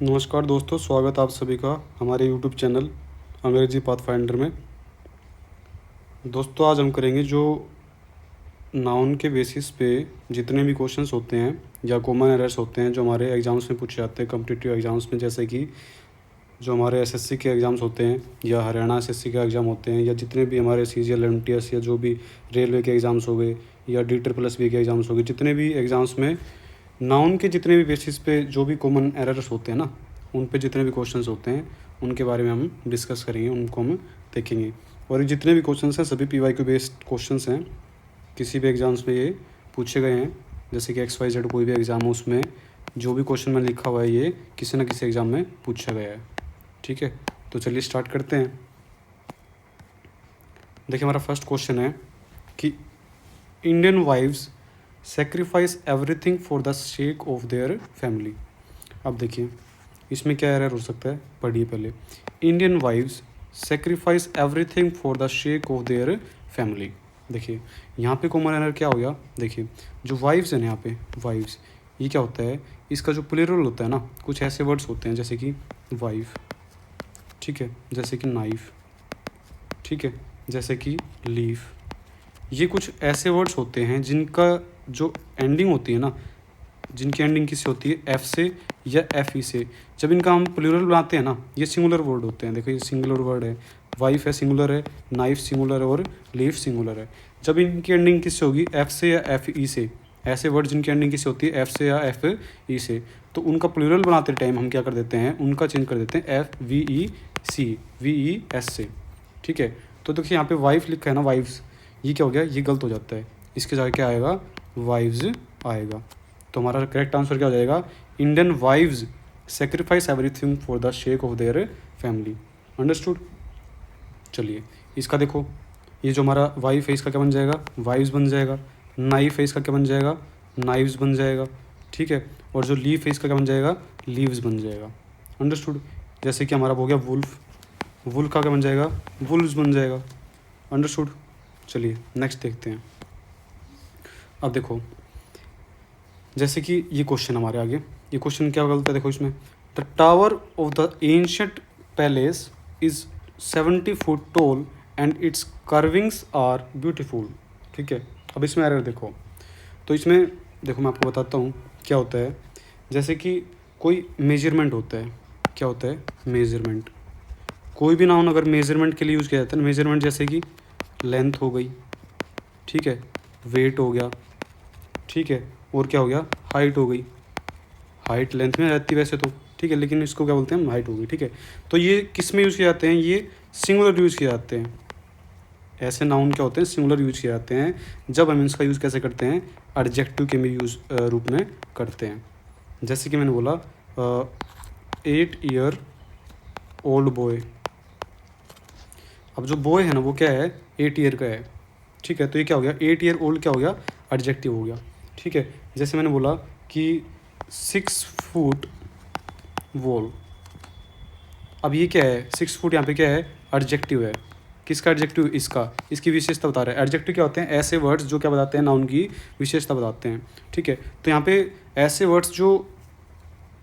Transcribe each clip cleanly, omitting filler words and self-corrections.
नमस्कार दोस्तों, स्वागत आप सभी का हमारे यूट्यूब चैनल अंग्रेजी पाथफाइंडर में। दोस्तों, आज हम करेंगे जो नाउन के बेसिस पे जितने भी क्वेश्चंस होते हैं या कॉमन एरर्स होते हैं जो हमारे एग्ज़ाम्स में पूछे जाते हैं कॉम्पिटिटिव एग्ज़ाम्स में, जैसे कि जो हमारे एसएससी के एग्ज़ाम्स होते हैं या हरियाणा एसएससी के एग्ज़ाम होते हैं या जितने भी हमारे सीजीएल एमटीएस या जो भी रेलवे के एग्ज़ाम्स हो गए या DEET+B के एग्ज़ाम्स हो गए, जितने भी एग्ज़ाम्स में नाउन के जितने भी बेसिस पे जो भी कॉमन एरर्स होते हैं ना, उन पे जितने भी क्वेश्चंस होते हैं उनके बारे में हम डिस्कस करेंगे, उनको हम देखेंगे। और ये जितने भी क्वेश्चंस हैं सभी PYQ बेस्ड क्वेश्चंस हैं, किसी भी एग्ज़ाम्स में ये पूछे गए हैं। जैसे कि XYZ कोई भी एग्ज़ाम हो, उसमें जो भी क्वेश्चन में लिखा हुआ है ये किसी न किसी एग्ज़ाम में पूछा गया है। ठीक है, तो चलिए स्टार्ट करते हैं। देखिए, हमारा फर्स्ट क्वेश्चन है कि Indian wives sacrifice everything for the sake of their family. अब देखिए इसमें क्या एरर हो सकता है, पढ़िए पहले। Indian wives sacrifice everything for the sake of their family. देखिए यहाँ पे कॉमन एरर क्या हो गया। देखिए जो वाइफ्स है ना, यहाँ पे वाइफ्स, ये क्या होता है, इसका जो प्लूरल होता है ना, कुछ ऐसे वर्ड्स होते हैं जैसे कि वाइफ, ठीक है, जैसे कि नाइफ, ठीक है, जैसे कि लीफ। ये कुछ ऐसे वर्ड्स होते हैं जिनका जो एंडिंग होती है ना, जिनकी एंडिंग किससे होती है, एफ से या एफ ई से। जब इनका हम प्लूरल बनाते हैं ना, ये सिंगुलर वर्ड होते हैं। देखो ये सिंगुलर वर्ड है, वाइफ है सिंगुलर है, नाइफ सिंगुलर है और लीफ सिंगुलर है। जब इनकी एंडिंग किससे होगी, एफ से या एफ ई से, ऐसे वर्ड जिनकी एंडिंग किससे होती है, एफ से या एफ ई से, तो उनका प्लूरल बनाते टाइम हम क्या कर देते हैं, उनका चेंज कर देते हैं एफ वी ई सी, वी ई एस से। ठीक है, तो देखिए यहाँ पे वाइफ लिखा है ना, वाइफ्स, ये क्या हो गया, ये गलत हो जाता है। इसके जगह क्या आएगा, वाइव्स आएगा। तो हमारा करेक्ट आंसर क्या हो जाएगा, Indian wives sacrifice everything for the sake of their family. Understood. चलिए इसका देखो, ये जो हमारा वाइफ है इसका क्या बन जाएगा, वाइव्स बन जाएगा। नाइफ है इसका क्या बन जाएगा, नाइव्स बन जाएगा। ठीक है, और जो लीफ है इसका क्या बन जाएगा, लीव्स बन जाएगा। अंडरस्टूड। जैसे कि हमारा हो गया वुल्फ, वुल्फ का क्या बन जाएगा, वुल्व्स बन जाएगा। अंडरस्टूड। चलिए नेक्स्ट देखते हैं। अब देखो जैसे कि ये क्वेश्चन हमारे आगे, ये क्वेश्चन क्या गलत है, देखो इसमें, the tower of the ancient palace is 70 foot tall and its curvings are beautiful. ठीक है, अब इसमें एरर देखो, तो इसमें देखो मैं आपको बताता हूँ क्या होता है। जैसे कि कोई मेजरमेंट होता है, क्या होता है, मेजरमेंट। कोई भी नाउन अगर मेजरमेंट के लिए यूज़ किया जाता है, मेजरमेंट जैसे कि लेंथ हो गई, ठीक है, वेट हो गया, ठीक है, और क्या हो गया, हाइट हो गई। हाइट लेंथ में रहती है वैसे तो, ठीक है, लेकिन इसको क्या बोलते हैं हम, हाइट हो गई। ठीक है, तो ये किस में यूज़ किए जाते हैं, ये सिंगुलर यूज़ किए जाते हैं। ऐसे नाउन क्या होते हैं, सिंगुलर यूज़ किए जाते हैं। जब हम इसका यूज़ कैसे करते हैं, एडजेक्टिव के में यूज़ रूप में करते हैं। जैसे कि मैंने बोला 8 ईयर ओल्ड बॉय। अब जो बॉय है ना वो क्या है, 8 ईयर का है। ठीक है, तो ये क्या हो गया, 8 ईयर ओल्ड क्या हो गया, एडजेक्टिव हो गया। ठीक है, जैसे मैंने बोला कि 6 फुट वॉल। अब ये क्या है, 6 फुट यहाँ पे क्या है, एडजेक्टिव है। किसका एडजेक्टिव, इसका, इसकी विशेषता बता रहा है। एडजेक्टिव क्या होते हैं, ऐसे वर्ड्स जो क्या बताते हैं, नाउन की विशेषता बताते हैं। ठीक है, तो यहाँ पे ऐसे वर्ड्स जो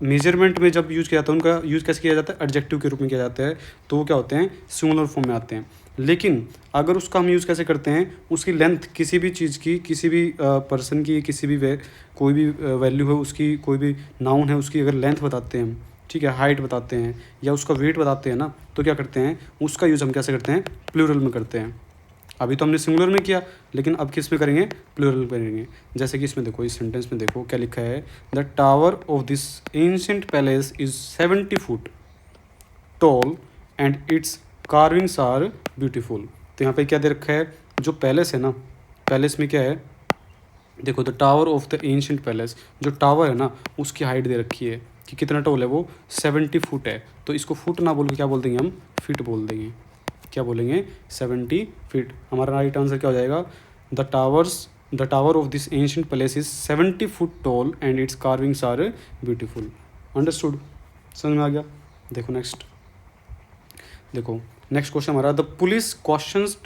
मेजरमेंट में जब यूज़ किया जाता है, उनका यूज़ कैसे किया जाता है, एडजेक्टिव के रूप में किया जाता है। तो वो क्या होते हैं, सिंगुलर फॉर्म में आते हैं। लेकिन अगर उसका हम यूज़ कैसे करते हैं, उसकी लेंथ, किसी भी चीज़ की, किसी भी पर्सन की, किसी भी कोई भी वैल्यू है उसकी, कोई भी नाउन है उसकी अगर लेंथ बताते हैं हम, ठीक है, हाइट बताते हैं या उसका वेट बताते हैं ना, तो क्या करते हैं, उसका यूज़ हम कैसे करते हैं, प्लूरल में करते हैं। अभी तो हमने सिंगुलर में किया, लेकिन अब किस में करेंगे, प्लूरल करेंगे। जैसे कि इसमें देखो, इस सेंटेंस में देखो क्या लिखा है, the tower of this ancient palace is 70 foot tall and its carvings are beautiful. तो यहाँ पे क्या दे रखा है, जो पैलेस है ना, पैलेस में क्या है, देखो the tower of the ancient palace, जो टावर है ना उसकी हाइट दे रखी है कि कितना टॉल है वो, 70 फुट है। तो इसको फुट ना बोल के क्या बोल देंगे हम, फीट बोल देंगे। क्या बोलेंगे, 70 फीट। हमारा राइट आंसर क्या हो जाएगा, the tower of this ancient palace is 70 foot tall and its carvings are beautiful. Understood, समझ में आ गया। देखो नेक्स्ट, देखो नेक्स्ट क्वेश्चन हमारा, the police questions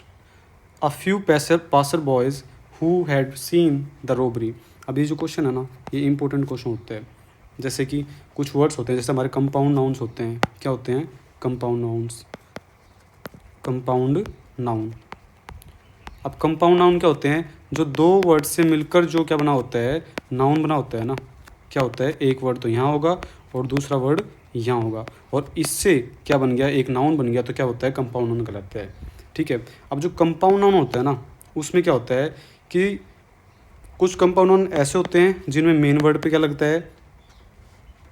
a few passer boys who had seen the robbery. अब ये जो क्वेश्चन है ना, ये इंपॉर्टेंट क्वेश्चन होता है। जैसे कि कुछ वर्ड्स होते हैं, जैसे हमारे कंपाउंड नाउन्स होते हैं। क्या होते हैं? Compound nouns, compound noun. अब कंपाउंड नाउन क्या होते हैं? जो दो वर्ड से मिलकर जो क्या बना होता है, नाउन बना होता है ना। क्या होता है? एक वर्ड तो यहाँ होगा और दूसरा वर्ड यहाँ होगा, और इससे क्या बन गया? एक नाउन बन गया। तो क्या होता है? कंपाउंड नाउन कहलाता है। ठीक है। अब जो कंपाउंड नाउन होता है ना, उसमें क्या होता है कि कुछ कंपाउंड नाउन ऐसे होते हैं जिनमें मेन वर्ड पे क्या लगता है,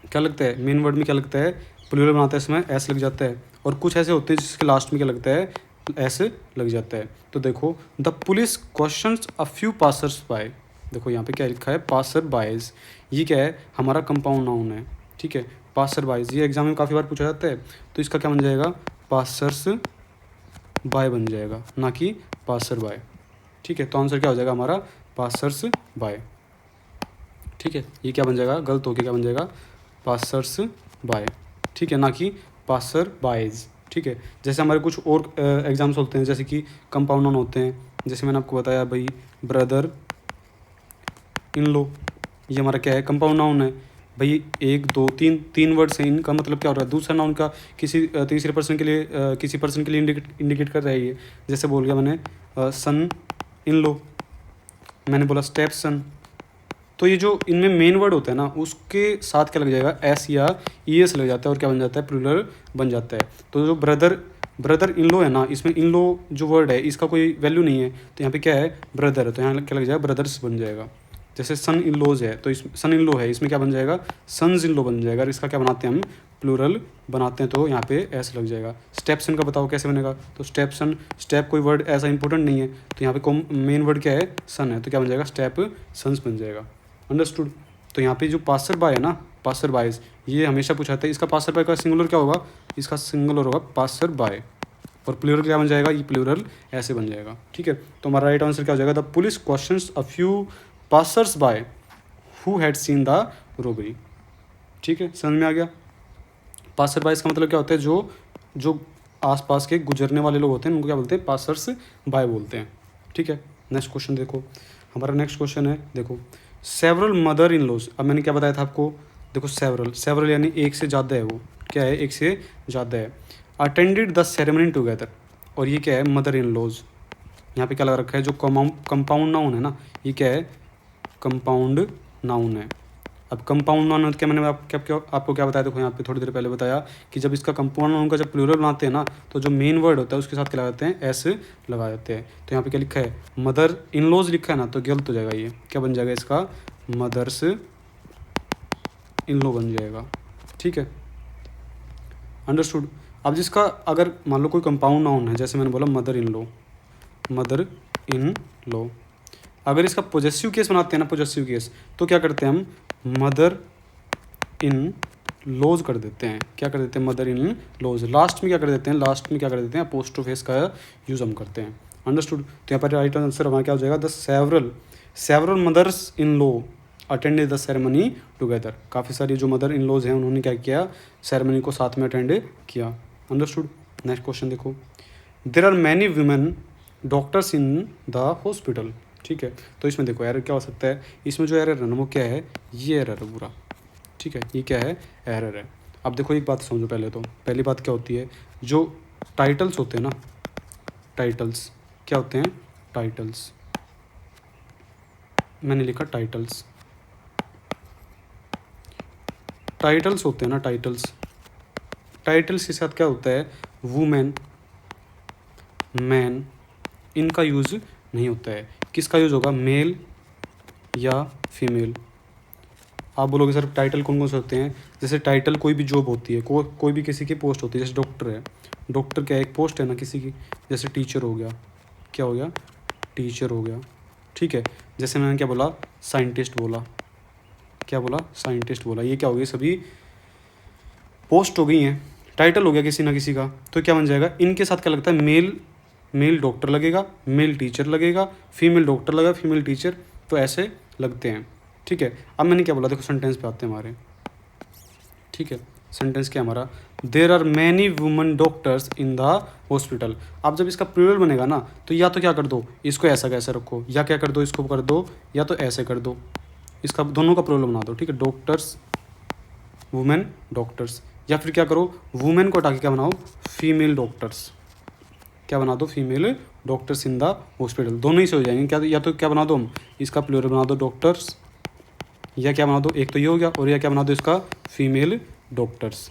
क्या लगता है? मेन वर्ड में क्या लगता है? प्लूरल बनाते हैं इसमें एस लग जाता है। और कुछ ऐसे होते हैं जिसके लास्ट में क्या लगता है? एस लग जाता है। तो देखो, the police questions a few passers bye. देखो यहाँ पे क्या लिखा है? Passer boys. ये क्या है? हमारा कंपाउंड नाउन है। ठीक है, पासर बायज। ये एग्जाम में काफ़ी बार पूछा जाता है। तो इसका क्या बन जाएगा? पासर्स बाय बन जाएगा, ना कि पासर बाय। ठीक है, तो आंसर क्या हो जाएगा हमारा? Passers bye. ठीक है, ये क्या बन जाएगा? गलत हो गया, क्या बन जाएगा? Passers bye. ठीक है, ना कि पासर बायज। ठीक है, जैसे हमारे कुछ और एग्जाम्स होते हैं, जैसे कि कंपाउंड नाउन होते हैं। जैसे मैंने आपको बताया भाई, ब्रदर इन लो, ये हमारा क्या है? कंपाउंड नाउन है भाई। एक दो तीन, तीन वर्ड्स हैं, इनका मतलब क्या हो रहा है? दूसरा नाउन का किसी तीसरे पर्सन के लिए किसी पर्सन के लिए इंडिकेट कर रहा है ये। जैसे बोल गया मैंने सन इन लो, मैंने बोला स्टेप सन। तो ये जो इनमें मेन वर्ड होता है ना, उसके साथ क्या लग जाएगा? एस या ई एस लग जाता है, और क्या बन जाता है? प्लूरल बन जाता है। तो जो ब्रदर इन लो है ना, इसमें इन लो जो वर्ड है इसका कोई वैल्यू नहीं है, तो यहाँ पे क्या है? ब्रदर है, तो यहाँ क्या लग जाएगा? ब्रदर्स बन जाएगा। जैसे सन इन लॉज है, तो इस सन इन लो है, इसमें क्या बन जाएगा? सन्स इन लो बन जाएगा। और इसका क्या बनाते हैं हम? प्लूरल बनाते हैं, तो यहाँ पे एस लग जाएगा। स्टेप सन का बताओ कैसे बनेगा? तो स्टेप सन, स्टेप कोई वर्ड ऐसा इंपॉर्टेंट नहीं है, तो यहाँ पे मेन वर्ड क्या है? सन है, तो क्या बन जाएगा? स्टेप सन्स बन जाएगा। अंडरस्टूड? तो यहाँ पे जो पासर बाय है ना, पासर बायज, ये हमेशा पूछाता है। इसका पासर बाय का सिंगुलर क्या होगा? इसका सिंगुलर होगा पासर बाय। और प्लूरल क्या बन जाएगा? ये प्लूरल ऐसे बन जाएगा। ठीक है, तो हमारा राइट आंसर क्या हो जाएगा? The police questions a few passers by who had seen the robbery. ठीक है, समझ में आ गया? पासर बाय का मतलब क्या होता है? जो आसपास के गुजरने वाले लोग होते हैं उनको क्या बोलते हैं? पासर्स बाय बोलते हैं। ठीक है, नेक्स्ट क्वेश्चन देखो। हमारा नेक्स्ट क्वेश्चन है, देखो, सेवरल मदर इन लॉज। अब मैंने क्या बताया था आपको? देखो, सेवरल यानी एक से ज़्यादा है। वो क्या है? एक से ज़्यादा है। अटेंडेड द सेरेमनी टुगेदर, और ये क्या है? Mother in laws. यहाँ पे क्या लगा रखा है? जो कंपाउंड नाउन है ना, ये क्या है? कंपाउंड नाउन है। अब कंपाउंड नाउन क्या मैंने आपको क्या बताया? देखो यहाँ पे थोड़ी देर पहले बताया कि जब इसका कंपाउंड नाउन का जब प्लूरल बनाते हैं ना, तो जो मेन वर्ड होता है उसके साथ क्या लगाते हैं? एस लगा देते हैं। तो यहाँ पे क्या लिखा है? मदर इन लॉज लिखा है ना, तो गलत हो जाएगा। ये क्या बन जाएगा? इसका मदर्स इन लॉ बन जाएगा। ठीक है, अंडरस्टूड? अब जिसका अगर मान लो कोई कंपाउंड नाउन है, जैसे मैंने बोला मदर इन लॉ, अगर इसका पॉजेसिव केस बनाते हैं ना, पॉजेसिव केस, तो क्या करते हैं हम? मदर इन लॉज कर देते हैं। क्या कर देते हैं? Mother in laws. लास्ट में क्या कर देते हैं? लास्ट में क्या कर देते हैं? अपोस्ट्रोफेस का यूज हम करते हैं। अंडरस्टूड? तो यहाँ पर राइट आंसर हमारा क्या हो जाएगा? The several mother's in law attended the ceremony together. काफ़ी सारी जो मदर इन लॉज हैं उन्होंने क्या किया? सेरेमनी को साथ में अटेंड किया। अंडरस्टूड? नेक्स्ट क्वेश्चन देखो। There are many women doctors in the hospital. ठीक है, तो इसमें देखो एरर क्या हो सकता है? इसमें जो एरर है ना, वो क्या है? ये एरर है पूरा। ठीक है, ये क्या है? एरर है। अब देखो एक बात समझो पहले। तो पहली बात क्या होती है? जो टाइटल्स होते हैं ना, टाइटल्स क्या होते हैं? टाइटल्स, मैंने लिखा टाइटल्स। टाइटल्स होते हैं ना, टाइटल्स के साथ क्या होता है? वुमेन, मैन, इनका यूज़ नहीं होता है। किसका यूज़ होगा? मेल या फीमेल। आप बोलोगे सर टाइटल कौन कौन से होते हैं? जैसे टाइटल कोई भी जॉब होती है, कोई भी किसी की पोस्ट होती है। जैसे डॉक्टर है, डॉक्टर क्या एक पोस्ट है ना किसी की। जैसे टीचर हो गया, क्या हो गया? टीचर हो गया। ठीक है, जैसे मैंने क्या बोला? साइंटिस्ट बोला। क्या बोला? साइंटिस्ट बोला। ये क्या हो गई? सभी पोस्ट हो गई हैं, टाइटल हो गया किसी ना किसी का। तो क्या बन जाएगा? इनके साथ क्या लगता है? मेल डॉक्टर लगेगा, मेल टीचर लगेगा, फीमेल डॉक्टर लगेगा, फीमेल टीचर, तो ऐसे लगते हैं। ठीक है, अब मैंने क्या बोला? देखो सेंटेंस पे आते हैं हमारे। ठीक है, सेंटेंस क्या हमारा? There are many women doctors in the hospital. अब जब इसका प्लूरल बनेगा ना, तो या तो क्या कर दो? इसको ऐसा कैसे रखो, या क्या कर दो? इसको कर दो, या तो ऐसे कर दो। इसका दोनों का प्लूरल बना दो। ठीक है, डॉक्टर्स वुमेन डॉक्टर्स, या फिर क्या करो, वुमेन को हटा के क्या बनाओ, फीमेल डॉक्टर्स, क्या बना दो, female doctors in the hospital, दोनों ही से हो जाएंगे क्या, या तो क्या बना दो हम इसका प्लूरल बना दो डॉक्टर्स, या क्या बना दो, एक तो ये हो गया, और या क्या बना दो इसका फीमेल डॉक्टर्स।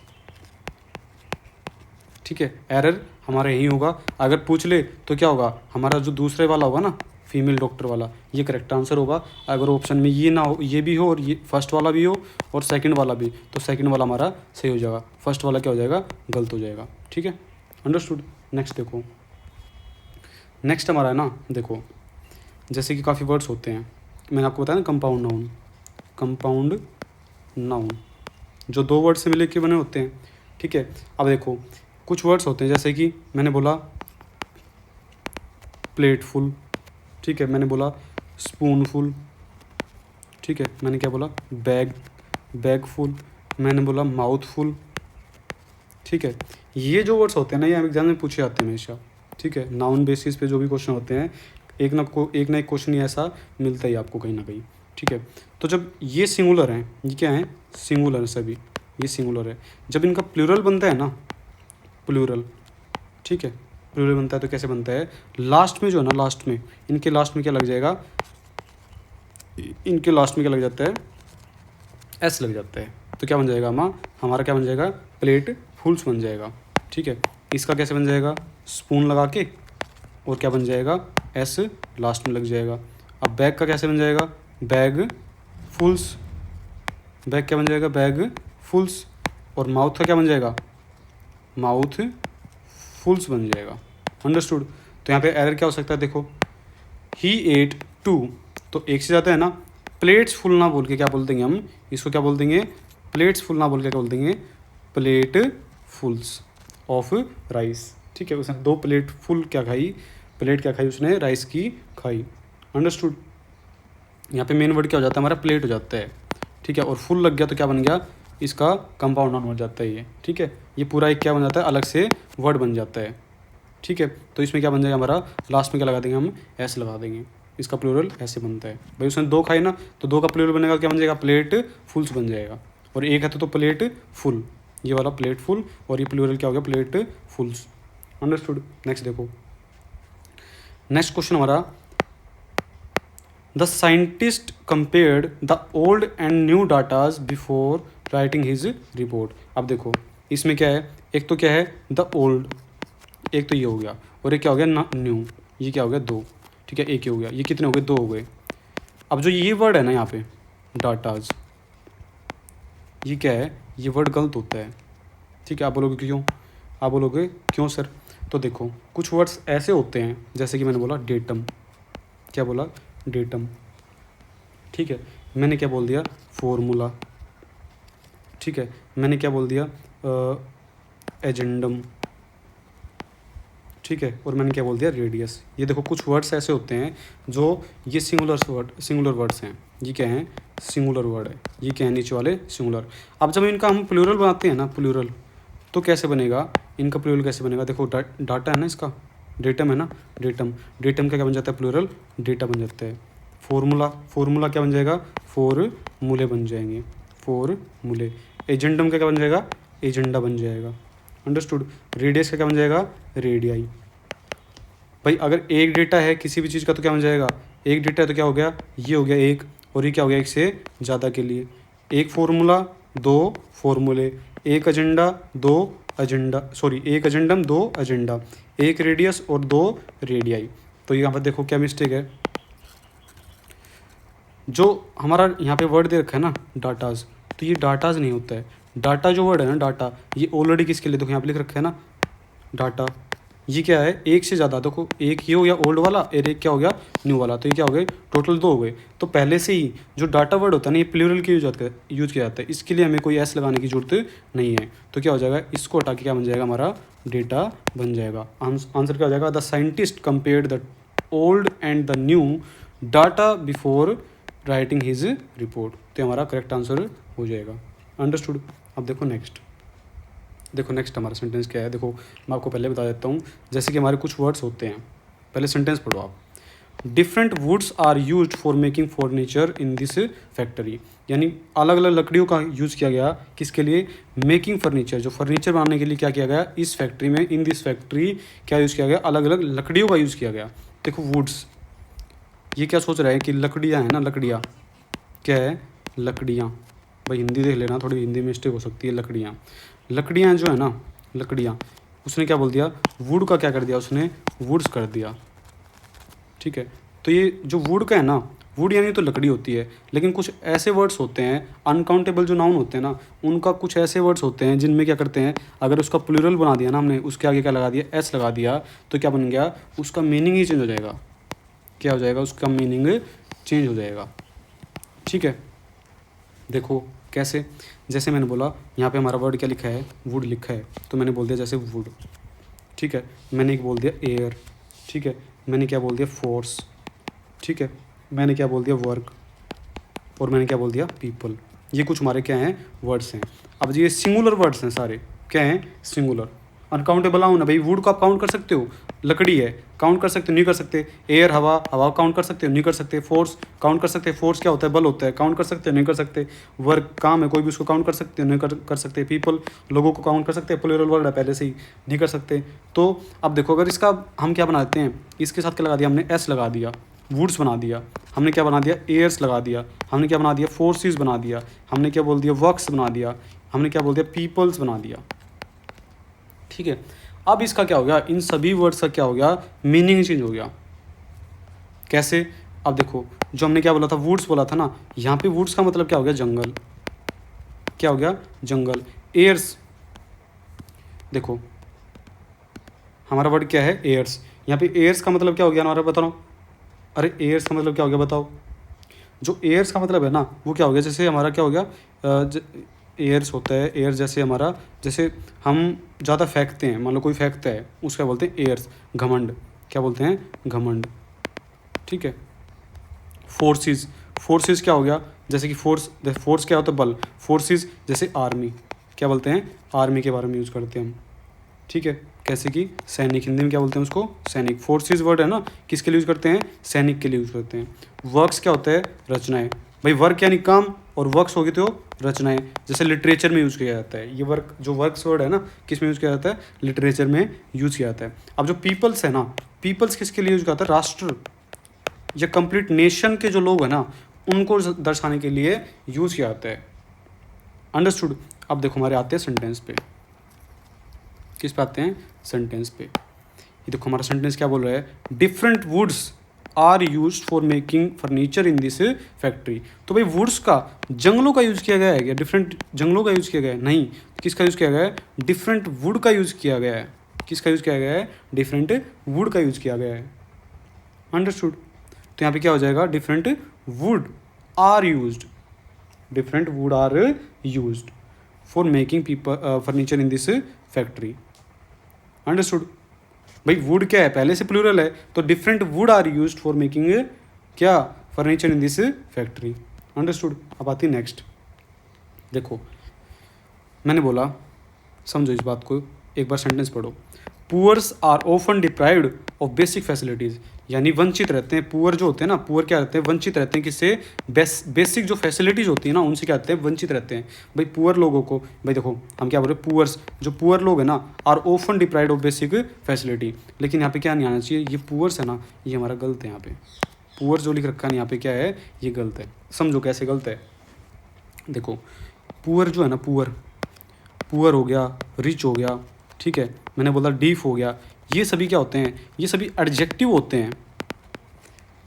ठीक है, एरर हमारा यही होगा। अगर पूछ ले तो क्या होगा, हमारा जो दूसरे वाला होगा ना फीमेल डॉक्टर वाला, ये करेक्ट आंसर होगा। अगर ऑप्शन में ये ना हो, ये भी हो और ये फर्स्ट वाला भी हो और सेकंड वाला भी, तो सेकंड वाला हमारा सही हो जाएगा, फर्स्ट वाला क्या हो जाएगा, गलत हो जाएगा। ठीक है, अंडरस्टूड। नेक्स्ट देखो, नेक्स्ट हमारा है ना, देखो जैसे कि काफ़ी वर्ड्स होते हैं, मैंने आपको बताया ना कंपाउंड नाउन, कंपाउंड नाउन जो दो वर्ड से मिले के बने होते हैं। ठीक है, अब देखो कुछ वर्ड्स होते हैं जैसे कि मैंने बोला प्लेटफुल, ठीक है, मैंने बोला स्पूनफुल, ठीक है, मैंने क्या बोला बैग, बैगफुल, मैंने बोला माउथफुल। ठीक है, ये जो वर्ड्स होते हैं ना, ये एग्जाम में पूछे जाते हैं हमेशा। ठीक है, नाउन बेसिस पे जो भी क्वेश्चन होते हैं, एक ना एक क्वेश्चन ही ऐसा मिलता ही आपको कहीं ना कहीं। ठीक है, तो जब ये सिंगुलर हैं, ये क्या है, सिंगुलर है सभी, ये सिंगुलर है, जब इनका प्लूरल बनता है ना, प्लूरल, ठीक है, प्लूरल बनता है तो कैसे बनता है, लास्ट में जो है ना, लास्ट में, इनके लास्ट में क्या लग जाएगा, इनके लास्ट में क्या लग जाता है, एस लग जाता है, तो क्या बन जाएगा हमारा क्या बन जाएगा, प्लेट फुल्स बन जाएगा। ठीक है, इसका कैसे बन जाएगा, स्पून लगा के, और क्या बन जाएगा, एस लास्ट में लग जाएगा। अब बैग का कैसे बन जाएगा, बैग फुल्स, बैग क्या बन जाएगा, बैग फुल्स, और माउथ का क्या बन जाएगा, माउथ फुल्स बन जाएगा। अंडरस्टूड। तो यहाँ पे एरर क्या हो सकता है, देखो ही एट टू, तो एक से ज़्यादा है ना, प्लेट्स फुल ना बोल के क्या बोल देंगे हम, इसको क्या बोल देंगे, प्लेट्स फुल ना बोल के क्या बोल देंगे, प्लेट फुल्स ऑफ राइस। ठीक है, उसने 2 प्लेट फुल क्या खाई, प्लेट क्या खाई उसने, राइस की खाई। अंडरस्टूड। यहाँ पे मेन वर्ड क्या हो जाता है हमारा, प्लेट हो जाता है। ठीक है, और फुल लग गया तो क्या बन गया, इसका कंपाउंड नाउन हो जाता है ये। ठीक है, ये पूरा एक क्या बन जाता है, अलग से वर्ड बन जाता है। ठीक है, तो इसमें क्या बन जाएगा हमारा, लास्ट में क्या लगा देंगे हम, एस लगा देंगे, इसका प्लूरल ऐसे बनता है। भाई उसने 2 खाई ना, तो 2 का प्लूरल बनेगा, क्या बन जाएगा, प्लेट फुल्स बन जाएगा। और एक है तो प्लेट फुल, ये वाला प्लेट फुल, और ये प्लूरल क्या हो गया, प्लेट फुल्स। अंडरस्टूड। नेक्स्ट देखो, नेक्स्ट क्वेश्चन हमारा, the scientist compared the old and new datas before writing his report. अब देखो इसमें क्या है, एक तो क्या है द ओल्ड, एक तो ये हो गया, और एक क्या हो गया ना न्यू, ये क्या हो गया 2। ठीक है, एक ही हो गया, ये कितने हो गए, 2 हो गए। अब जो ये वर्ड है ना यहाँ पे डाटाज, ये क्या है, ये वर्ड गलत होता है। ठीक है, आप बोलोगे क्यों, आप बोलोगे क्यों सर, तो देखो कुछ वर्ड्स ऐसे होते हैं जैसे कि मैंने बोला डेटम, क्या बोला, डेटम। ठीक है, मैंने क्या बोल दिया, फॉर्मूला। ठीक है, मैंने क्या बोल दिया, एजेंडम। ठीक है, और मैंने क्या बोल दिया, रेडियस। ये देखो कुछ वर्ड्स ऐसे होते हैं जो ये सिंगुलर वर्ड्स हैं, ये क्या हैं, सिंगुलर वर्ड है, ये क्या है, नीचे वाले सिंगुलर। अब जब इनका हम प्लूरल बनाते हैं ना, प्लूरल, तो कैसे बनेगा, इनका प्लूरल कैसे बनेगा, देखो डाटा है ना, इसका डेटम है ना, डेटम, डेटम का क्या बन जाता है, प्लूरल डेटा बन जाता है। फॉर्मूला, फॉर्मूला क्या बन जाएगा, फॉर्मूले बन जाएंगे, फॉर्मूले। एजेंडम का क्या बन जाएगा, एजेंडा बन जाएगा। अंडरस्टूड। रेडियस का क्या बन जाएगा, रेडियाई। भाई अगर एक डेटा है किसी भी चीज़ का तो क्या बन जाएगा, एक डेटा है तो क्या हो गया, ये हो गया एक, और ये क्या हो गया, एक से ज़्यादा के लिए एक फॉर्मूला 2 फॉर्मूले, एक एजेंडा 2 एजेंडा, सॉरी एक एजेंडम 2 एजेंडा, एक रेडियस और 2 रेडियाई। तो यहाँ पर देखो क्या मिस्टेक है, जो हमारा यहाँ पे वर्ड दे रखा है ना डाटाज, तो ये डाटाज नहीं होता है। डाटा जो वर्ड है ना, डाटा, ये ऑलरेडी किसके लिए, देखो यहाँ पे लिख रखा है ना डाटा, ये क्या है, एक से ज़्यादा, देखो एक ये हो गया ओल्ड वाला और एक क्या हो गया न्यू वाला, तो ये क्या हो गए, टोटल 2 हो गए। तो पहले से ही जो डाटा वर्ड होता है ना, ये प्लूरल के यूज किया जाता है, इसके लिए हमें कोई एस लगाने की जरूरत नहीं है। तो क्या हो जाएगा, इसको हटा के क्या बन जाएगा, हमारा डेटा बन जाएगा। आंसर क्या हो जाएगा, the scientist compared the old and the new data before writing his report. तो हमारा करेक्ट आंसर हो जाएगा। अंडरस्टूड। अब देखो नेक्स्ट, देखो नेक्स्ट हमारा सेंटेंस क्या है, देखो मैं आपको पहले बता देता हूँ। जैसे कि हमारे कुछ वर्ड्स होते हैं, पहले सेंटेंस पढ़ो आप। Different woods are used for making furniture in this factory, यानी अलग अलग लकड़ियों का यूज़ किया गया किसके लिए, मेकिंग फर्नीचर, जो फर्नीचर बनाने के लिए क्या किया गया इस फैक्ट्री में, इन दिस फैक्ट्री क्या यूज़ किया गया, अलग अलग लकड़ियों का यूज़ किया गया। देखो वुड्स, ये क्या सोच रहा है कि लकड़ियाँ हैं ना, लकड़ियाँ क्या है, लकड़ियाँ, भाई हिंदी देख लेना, थोड़ी हिंदी मिस्टेक हो सकती है। लकड़ियाँ, लकड़ियाँ जो है ना, लकड़ियाँ, उसने क्या बोल दिया, वुड का क्या कर दिया उसने, वुड्स कर दिया। ठीक है, तो ये जो वुड का है ना, वुड यानी तो लकड़ी होती है, लेकिन कुछ ऐसे वर्ड्स होते हैं अनकाउंटेबल जो नाउन होते हैं ना, उनका कुछ ऐसे वर्ड्स होते हैं जिनमें क्या करते हैं, अगर उसका प्लूरल बना दिया ना हमने, उसके आगे क्या लगा दिया, एस लगा दिया, तो क्या बन गया, उसका मीनिंग ही चेंज हो जाएगा। क्या हो जाएगा, उसका मीनिंग चेंज हो जाएगा। ठीक है, देखो कैसे, जैसे मैंने बोला यहाँ पे हमारा वर्ड क्या लिखा है, वुड लिखा है, तो मैंने बोल दिया जैसे वुड। ठीक है, मैंने एक बोल दिया एयर। ठीक है, मैंने क्या बोल दिया, फोर्स। ठीक है, मैंने क्या बोल दिया, वर्क। और मैंने क्या बोल दिया, पीपल। ये कुछ हमारे क्या हैं, वर्ड्स हैं। अब ये सिंगुलर वर्ड्स हैं सारे, क्या हैं, सिंगुलर। अनकाउंटेबल आऊँ ना भाई, वुड को आप काउंट कर सकते हो, लकड़ी है, काउंट कर सकते हो, नहीं कर सकते। एयर, हवा, हवा काउंट कर सकते हो, नहीं कर सकते। फोर्स काउंट कर सकते, फोर्स क्या होता है, बल होता है, काउंट कर सकते हो, नहीं कर सकते। वर्क काम है, कोई भी उसको काउंट कर सकते हो, नहीं कर सकते। पीपल लोगों को काउंट कर सकते हैं, प्लूरल वर्ड है पहले से ही, नहीं कर सकते। तो अब देखो, अगर इसका हम क्या बनाते हैं, इसके साथ क्या लगा दिया हमने, एस लगा दिया, वुड्स बना दिया। हमने क्या बना दिया, एयर्स लगा दिया। हमने क्या बना दिया, फोर्सेस बना दिया। हमने क्या बोल दिया, वर्क्स बना दिया। हमने क्या बोल दिया, पीपल्स बना दिया। ठीक है, अब इसका क्या हो गया, इन सभी वर्ड्स का क्या हो गया, मीनिंग चेंज हो गया। कैसे, अब देखो, जो हमने क्या बोला था, वुड्स बोला था ना, यहाँ पे वुड्स का मतलब क्या हो गया, जंगल। क्या हो गया, जंगल। एयर्स, देखो हमारा वर्ड क्या है, एयर्स। यहाँ पे एयर्स का मतलब क्या हो गया हमारा, बताओ। अरे एयर्स का मतलब क्या हो गया, बताओ। जो एयर्स का मतलब है ना, वो क्या हो गया, जैसे हमारा क्या हो गया, एयर्स होता है, एयर जैसे हमारा, जैसे हम ज़्यादा फेंकते हैं, मान लो कोई फेंकता है, उसका बोलते हैं एयर्स। घमंड, क्या बोलते हैं, घमंड। ठीक है, फोर्सेस, फोर्सेस क्या हो गया, जैसे कि फोर्स, फोर्स क्या होता है, बल। फोर्सेस जैसे आर्मी, क्या बोलते हैं, आर्मी के बारे में यूज़ करते हैं हम। ठीक है, कैसे कि सैनिक, हिंदी में क्या बोलते हैं उसको, सैनिक। फोर्सेस वर्ड है ना, किसके लिए यूज़ करते हैं, सैनिक के लिए यूज़ करते हैं। वर्क्स क्या होता है, रचनाएं। भाई वर्क यानी काम, और वर्क्स होगी तो रचनाएं, जैसे लिटरेचर में यूज़ किया जाता है। ये वर्क, जो वर्क्स वर्ड है ना, किस में यूज़ किया जाता है, लिटरेचर में यूज़ किया जाता है। अब जो पीपल्स है ना, पीपल्स किसके लिए यूज़ किया जाता है, राष्ट्र या कंप्लीट नेशन के जो लोग हैं ना, उनको दर्शाने के लिए यूज़ किया जाता है। अंडरस्टूड। अब देखो हमारे आते हैं सेंटेंस पे, किस पे आते हैं, सेंटेंस पे। ये देखो हमारा सेंटेंस क्या बोल रहा है, different woods are used for making furniture in this factory. तो भाई वुड्स का, जंगलों का यूज़ किया गया है क्या, डिफरेंट जंगलों का यूज़ किया गया है, नहीं। किसका यूज़ किया गया है, डिफरेंट वुड का यूज़ किया गया है। किसका यूज़ किया गया है, डिफरेंट वुड का यूज़ किया गया है। अंडरस्टूड। तो यहाँ पे क्या हो जाएगा, different wood are used, different wood are used for making people furniture in this factory. Understood. भाई वुड क्या है, पहले से प्लूरल है, तो different wood are used for making क्या, furniture in this factory. Understood. अब आती नेक्स्ट। देखो मैंने बोला, समझो इस बात को, एक बार सेंटेंस पढ़ो। Poors are often deprived of basic facilities, यानी वंचित रहते हैं। पुअर जो होते हैं ना, पुअर क्या रहते हैं, वंचित रहते हैं किससे, बेसिक जो फैसिलिटीज़ होती है ना, उनसे क्या रहते हैं, वंचित रहते हैं। भाई पुअर लोगों को, भाई देखो हम क्या बोल रहे हैं, पुअर्स, जो पुअर लोग हैं ना, are often deprived of basic facility. लेकिन यहाँ पे क्या नहीं आना चाहिए, ये पुअर्स है ना, ये हमारा गलत है। यहाँ पे पुअर जो लिख रखा है यहाँ पे क्या है, ये गलत है। समझो कैसे गलत है। देखो पुअर जो है ना, पुअर, पुअर हो गया, रिच हो गया, ठीक है, मैंने बोला डीफ हो गया, ये सभी क्या होते हैं, ये सभी एडजेक्टिव होते हैं।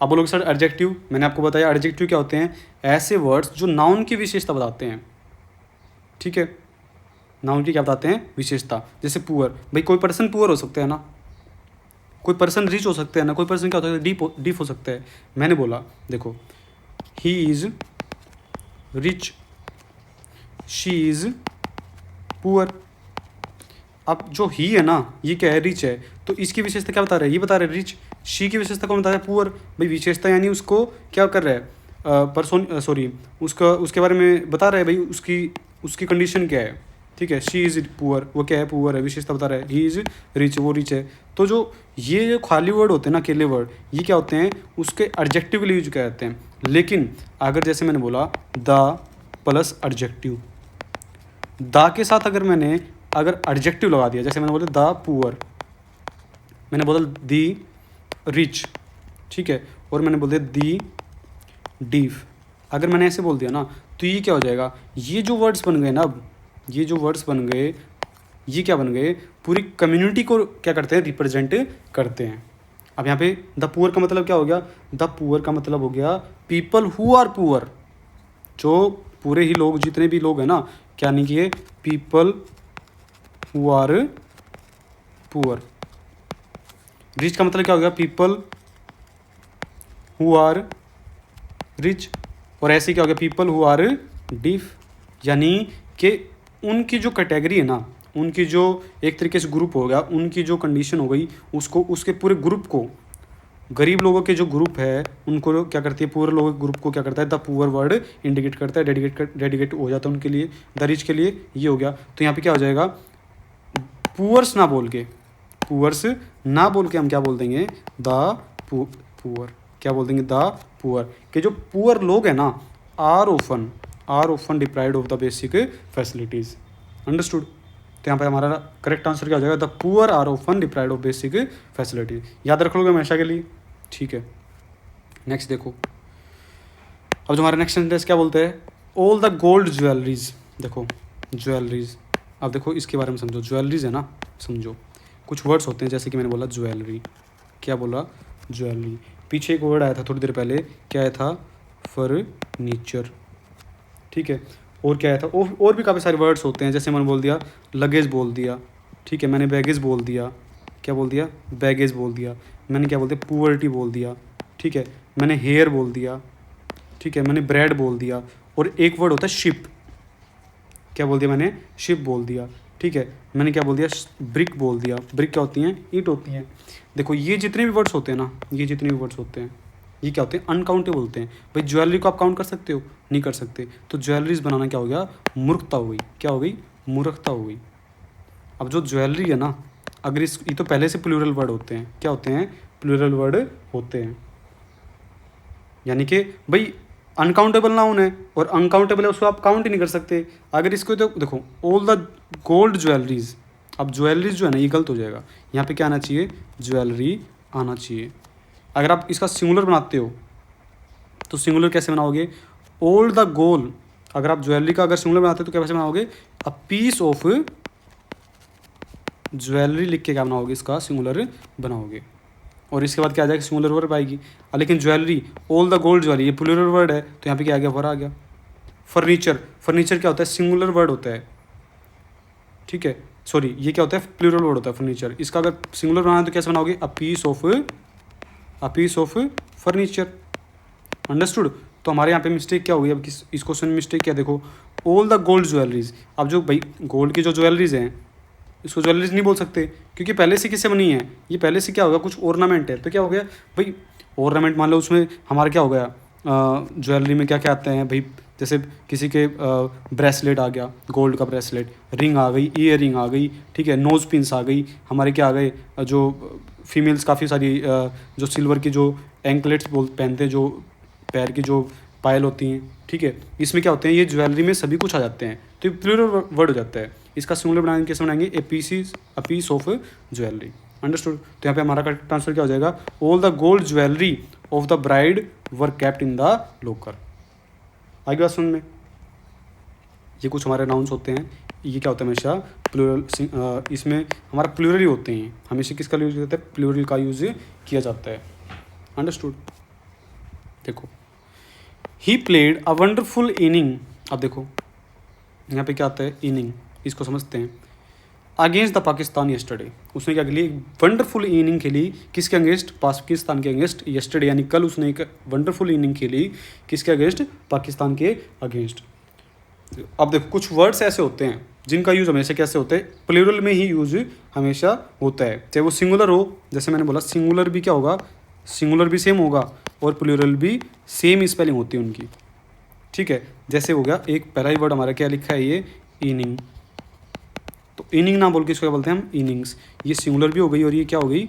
अब बोलोगे सर एडजेक्टिव, मैंने आपको बताया एडजेक्टिव क्या होते हैं, ऐसे वर्ड्स जो नाउन की विशेषता बताते हैं। ठीक है, नाउन की क्या बताते हैं, विशेषता। जैसे पुअर, भाई कोई पर्सन पुअर हो सकता है ना, कोई पर्सन रिच हो सकता है ना, कोई पर्सन क्या होता है, डीप हो सकता है। मैंने बोला देखो, he is rich, she is poor. अब जो ही है ना, ये क्या है, रिच है, तो इसकी विशेषता क्या बता रहा है, ये बता रहा है रिच। शी की विशेषता कौन बता रहा है, पुअर। भाई विशेषता यानी उसको क्या कर रहा है, पर्सन, सॉरी, उसका, उसके बारे में बता रहा है, भाई उसकी उसकी कंडीशन क्या है। ठीक है। शी इज़ पुअर, वो क्या है, पुअर है, विशेषता बता रहा है। ही इज़ रिच, वो रिच है। तो जो ये खाली वर्ड होते हैं ना, अकेले वर्ड, ये क्या होते हैं, उसके एडजेक्टिव के लिए यूज किया जाते हैं। लेकिन अगर जैसे मैंने बोला द प्लस एडजेक्टिव, द के साथ अगर मैंने एडजेक्टिव लगा दिया, जैसे मैंने बोला द पुअर, मैंने बोला दी रिच, ठीक है, और मैंने बोल दिया दी डीफ, अगर मैंने ऐसे बोल दिया ना, तो ये क्या हो जाएगा, ये जो वर्ड्स बन गए ना, अब ये जो वर्ड्स बन गए, ये क्या बन गए, पूरी कम्युनिटी को क्या करते हैं, रिप्रेजेंट करते हैं। अब यहाँ पे द पुअर का मतलब क्या हो गया, द पुअर का मतलब हो गया पीपल हु आर पुअर, जो पूरे ही लोग, जितने भी लोग हैं ना, क्या नहीं किए, people who are poor. Rich का मतलब क्या हो गया, पीपल हु आर रिच, और ऐसे क्या हो गया, पीपल हु आर डीफ, यानी कि उनकी जो कैटेगरी है ना, उनकी जो एक तरीके से ग्रुप हो गया, उनकी जो कंडीशन हो गई, उसको, उसके पूरे ग्रुप को, गरीब लोगों के जो ग्रुप है उनको क्या करती है, पूरे लोगों के ग्रुप को क्या करता है, द पुअर वर्ड इंडिकेट करता है, डेडिकेट हो जाता है उनके लिए, द रिच के लिए ये हो गया। तो यहाँ पे क्या हो जाएगा, पुअर्स ना बोल के, पुअर्स ना बोल के हम क्या बोल देंगे, द पुअर, क्या बोल देंगे, द पुअर, कि जो पुअर लोग हैं ना, are often deprived of the basic facilities. Understood. तो यहाँ पे हमारा करेक्ट आंसर क्या हो जाएगा, the poor are often deprived of basic facilities. याद रख लोगे हमेशा के लिए, ठीक है। नेक्स्ट देखो, अब जो हमारा नेक्स्ट सेंटेंस क्या बोलते हैं, ऑल द गोल्ड ज्वेलरीज। देखो ज्वेलरीज, अब देखो इसके बारे में समझो, ज्वेलरीज है ना, समझो कुछ वर्ड्स होते हैं, जैसे कि मैंने बोला ज्वेलरी, क्या बोला, ज्वेलरी, पीछे एक वर्ड आया था थोड़ी देर पहले, क्या आया था, फर्नीचर, ठीक है, और क्या आया था, और भी काफ़ी सारे वर्ड्स होते हैं, जैसे मैंने बोल दिया लगेज बोल दिया, ठीक है, मैंने बैगेज बोल दिया, क्या बोल दिया, बैगेज बोल दिया, मैंने क्या बोल दिया, पुअर्टी बोल दिया, ठीक है, मैंने हेयर बोल दिया, ठीक है, मैंने ब्रेड बोल दिया, और एक वर्ड होता है शिप, क्या बोल दिया मैंने, शिप बोल दिया, ठीक है, मैंने क्या बोल दिया, ब्रिक बोल दिया, ब्रिक क्या होती हैं, ईंट होती हैं। देखो ये जितने भी वर्ड्स होते हैं ना, ये जितने भी वर्ड्स होते हैं, ये क्या होते हैं, अनकाउंटेबल होते हैं। भाई ज्वेलरी को आप काउंट कर सकते हो, नहीं कर सकते, तो ज्वेलरीज बनाना क्या हो गया, मूर्खता हो गई, क्या हो गई, मूर्खता हो गई। अब जो ज्वेलरी है ना, अगर इस, ये तो पहले से प्लूरल वर्ड होते हैं, क्या होते हैं, प्लूरल वर्ड होते हैं, यानी कि भाई अनकाउंटेबल नाउन है, और अनकाउंटेबल है, उसको आप काउंट ही नहीं कर सकते। अगर इसको तो देखो, ऑल द गोल्ड ज्वेलरीज, अब ज्वेलरीज जो है ना, ये गलत हो जाएगा, यहाँ पे क्या आना चाहिए, ज्वेलरी आना चाहिए। अगर आप इसका सिंगुलर बनाते हो, तो सिंगुलर कैसे बनाओगे, ऑल द गोल्ड, अगर आप ज्वेलरी का अगर सिंगुलर बनाते हो तो कैसे बनाओगे, अ पीस ऑफ ज्वेलरी लिख के क्या बनाओगे, इसका सिंगुलर बनाओगे, और इसके बाद क्या आ जाएगा, सिंगुलर वर्ब आएगी। लेकिन jewellery, all the gold jewellery, ये प्लूरल वर्ड है, तो यहाँ पे क्या आ गया, वर आ गया। फर्नीचर, फर्नीचर क्या होता है, सिंगुलर वर्ड होता है, ठीक है, सॉरी ये क्या होता है, प्लूरल वर्ड होता है फर्नीचर। इसका अगर सिंगुलर बनाना है तो कैसे बनाओगे, a piece of furniture. Understood. तो हमारे यहाँ पे मिस्टेक क्या होगी, अब इस क्वेश्चन में मिस्टेक क्या, देखो ऑल द गोल्ड ज्वेलरीज, अब जो भाई गोल्ड की जो ज्वेलरीज हैं, इसको ज्वेलरीज नहीं बोल सकते, क्योंकि पहले से किससे बनी है, ये पहले से क्या होगा, कुछ ऑर्नामेंट है, तो क्या हो गया भाई, ऑर्नामेंट मान लो उसमें हमारा क्या हो गया, ज्वेलरी में क्या क्या आते हैं भाई, जैसे किसी के ब्रेसलेट आ गया, गोल्ड का ब्रेसलेट, रिंग आ गई, ईयर रिंग आ गई, ठीक है, नोज पिन्स आ गई, हमारे क्या आ गए, जो फीमेल्स काफ़ी सारी जो सिल्वर की जो एंकलेट्स पहनते हैं, जो पैर की जो पायल होती हैं, ठीक है, इसमें क्या होते हैं, ये ज्वेलरी में सभी कुछ आ जाते हैं, तो ये प्लूरल वर्ड हो जाता है। इसका सिंगुलर बनाएंगे, कैसे बनाएंगे, a piece of jewellery. Understood. तो यहाँ पे हमारा करेक्ट आंसर क्या हो जाएगा, all the gold jewellery of the bride were kept in the locker. आगे बात सुन में, ये कुछ हमारे नाउन्स होते हैं, ये क्या होता है, हमेशा प्लूरल, इसमें हमारा प्लूरल ही होते हैं, हमेशा किसका यूज होता है, प्लूरल का यूज किया जाता है। अंडरस्टूड। देखो, he played a wonderful inning, अब देखो यहाँ पे क्या आता है, इनिंग, इसको समझते हैं, अगेंस्ट द पाकिस्तान येस्टरडे, उसने क्या खेली, वंडरफुल इनिंग खेली, किसके अगेंस्ट, पाकिस्तान के अगेंस्ट, येस्टरडे यानी कल उसने एक वंडरफुल इनिंग खेली, किसके अगेंस्ट, पाकिस्तान के अगेंस्ट। अब देखो कुछ वर्ड्स ऐसे होते हैं जिनका यूज़ हमेशा कैसे होता है, प्लूरल में ही यूज हमेशा होता है, चाहे वो सिंगुलर हो, जैसे मैंने बोला सिंगुलर भी क्या होगा, सिंगुलर भी सेम होगा, और प्लूरल भी सेम स्पेलिंग होती है उनकी, ठीक है। जैसे हो गया, एक पहला ही वर्ड हमारा क्या लिखा है, ये इनिंग, तो इनिंग ना बोल के इसको क्या बोलते हैं हम, इनिंग्स। ये सिंगुलर भी हो गई और ये क्या हो गई,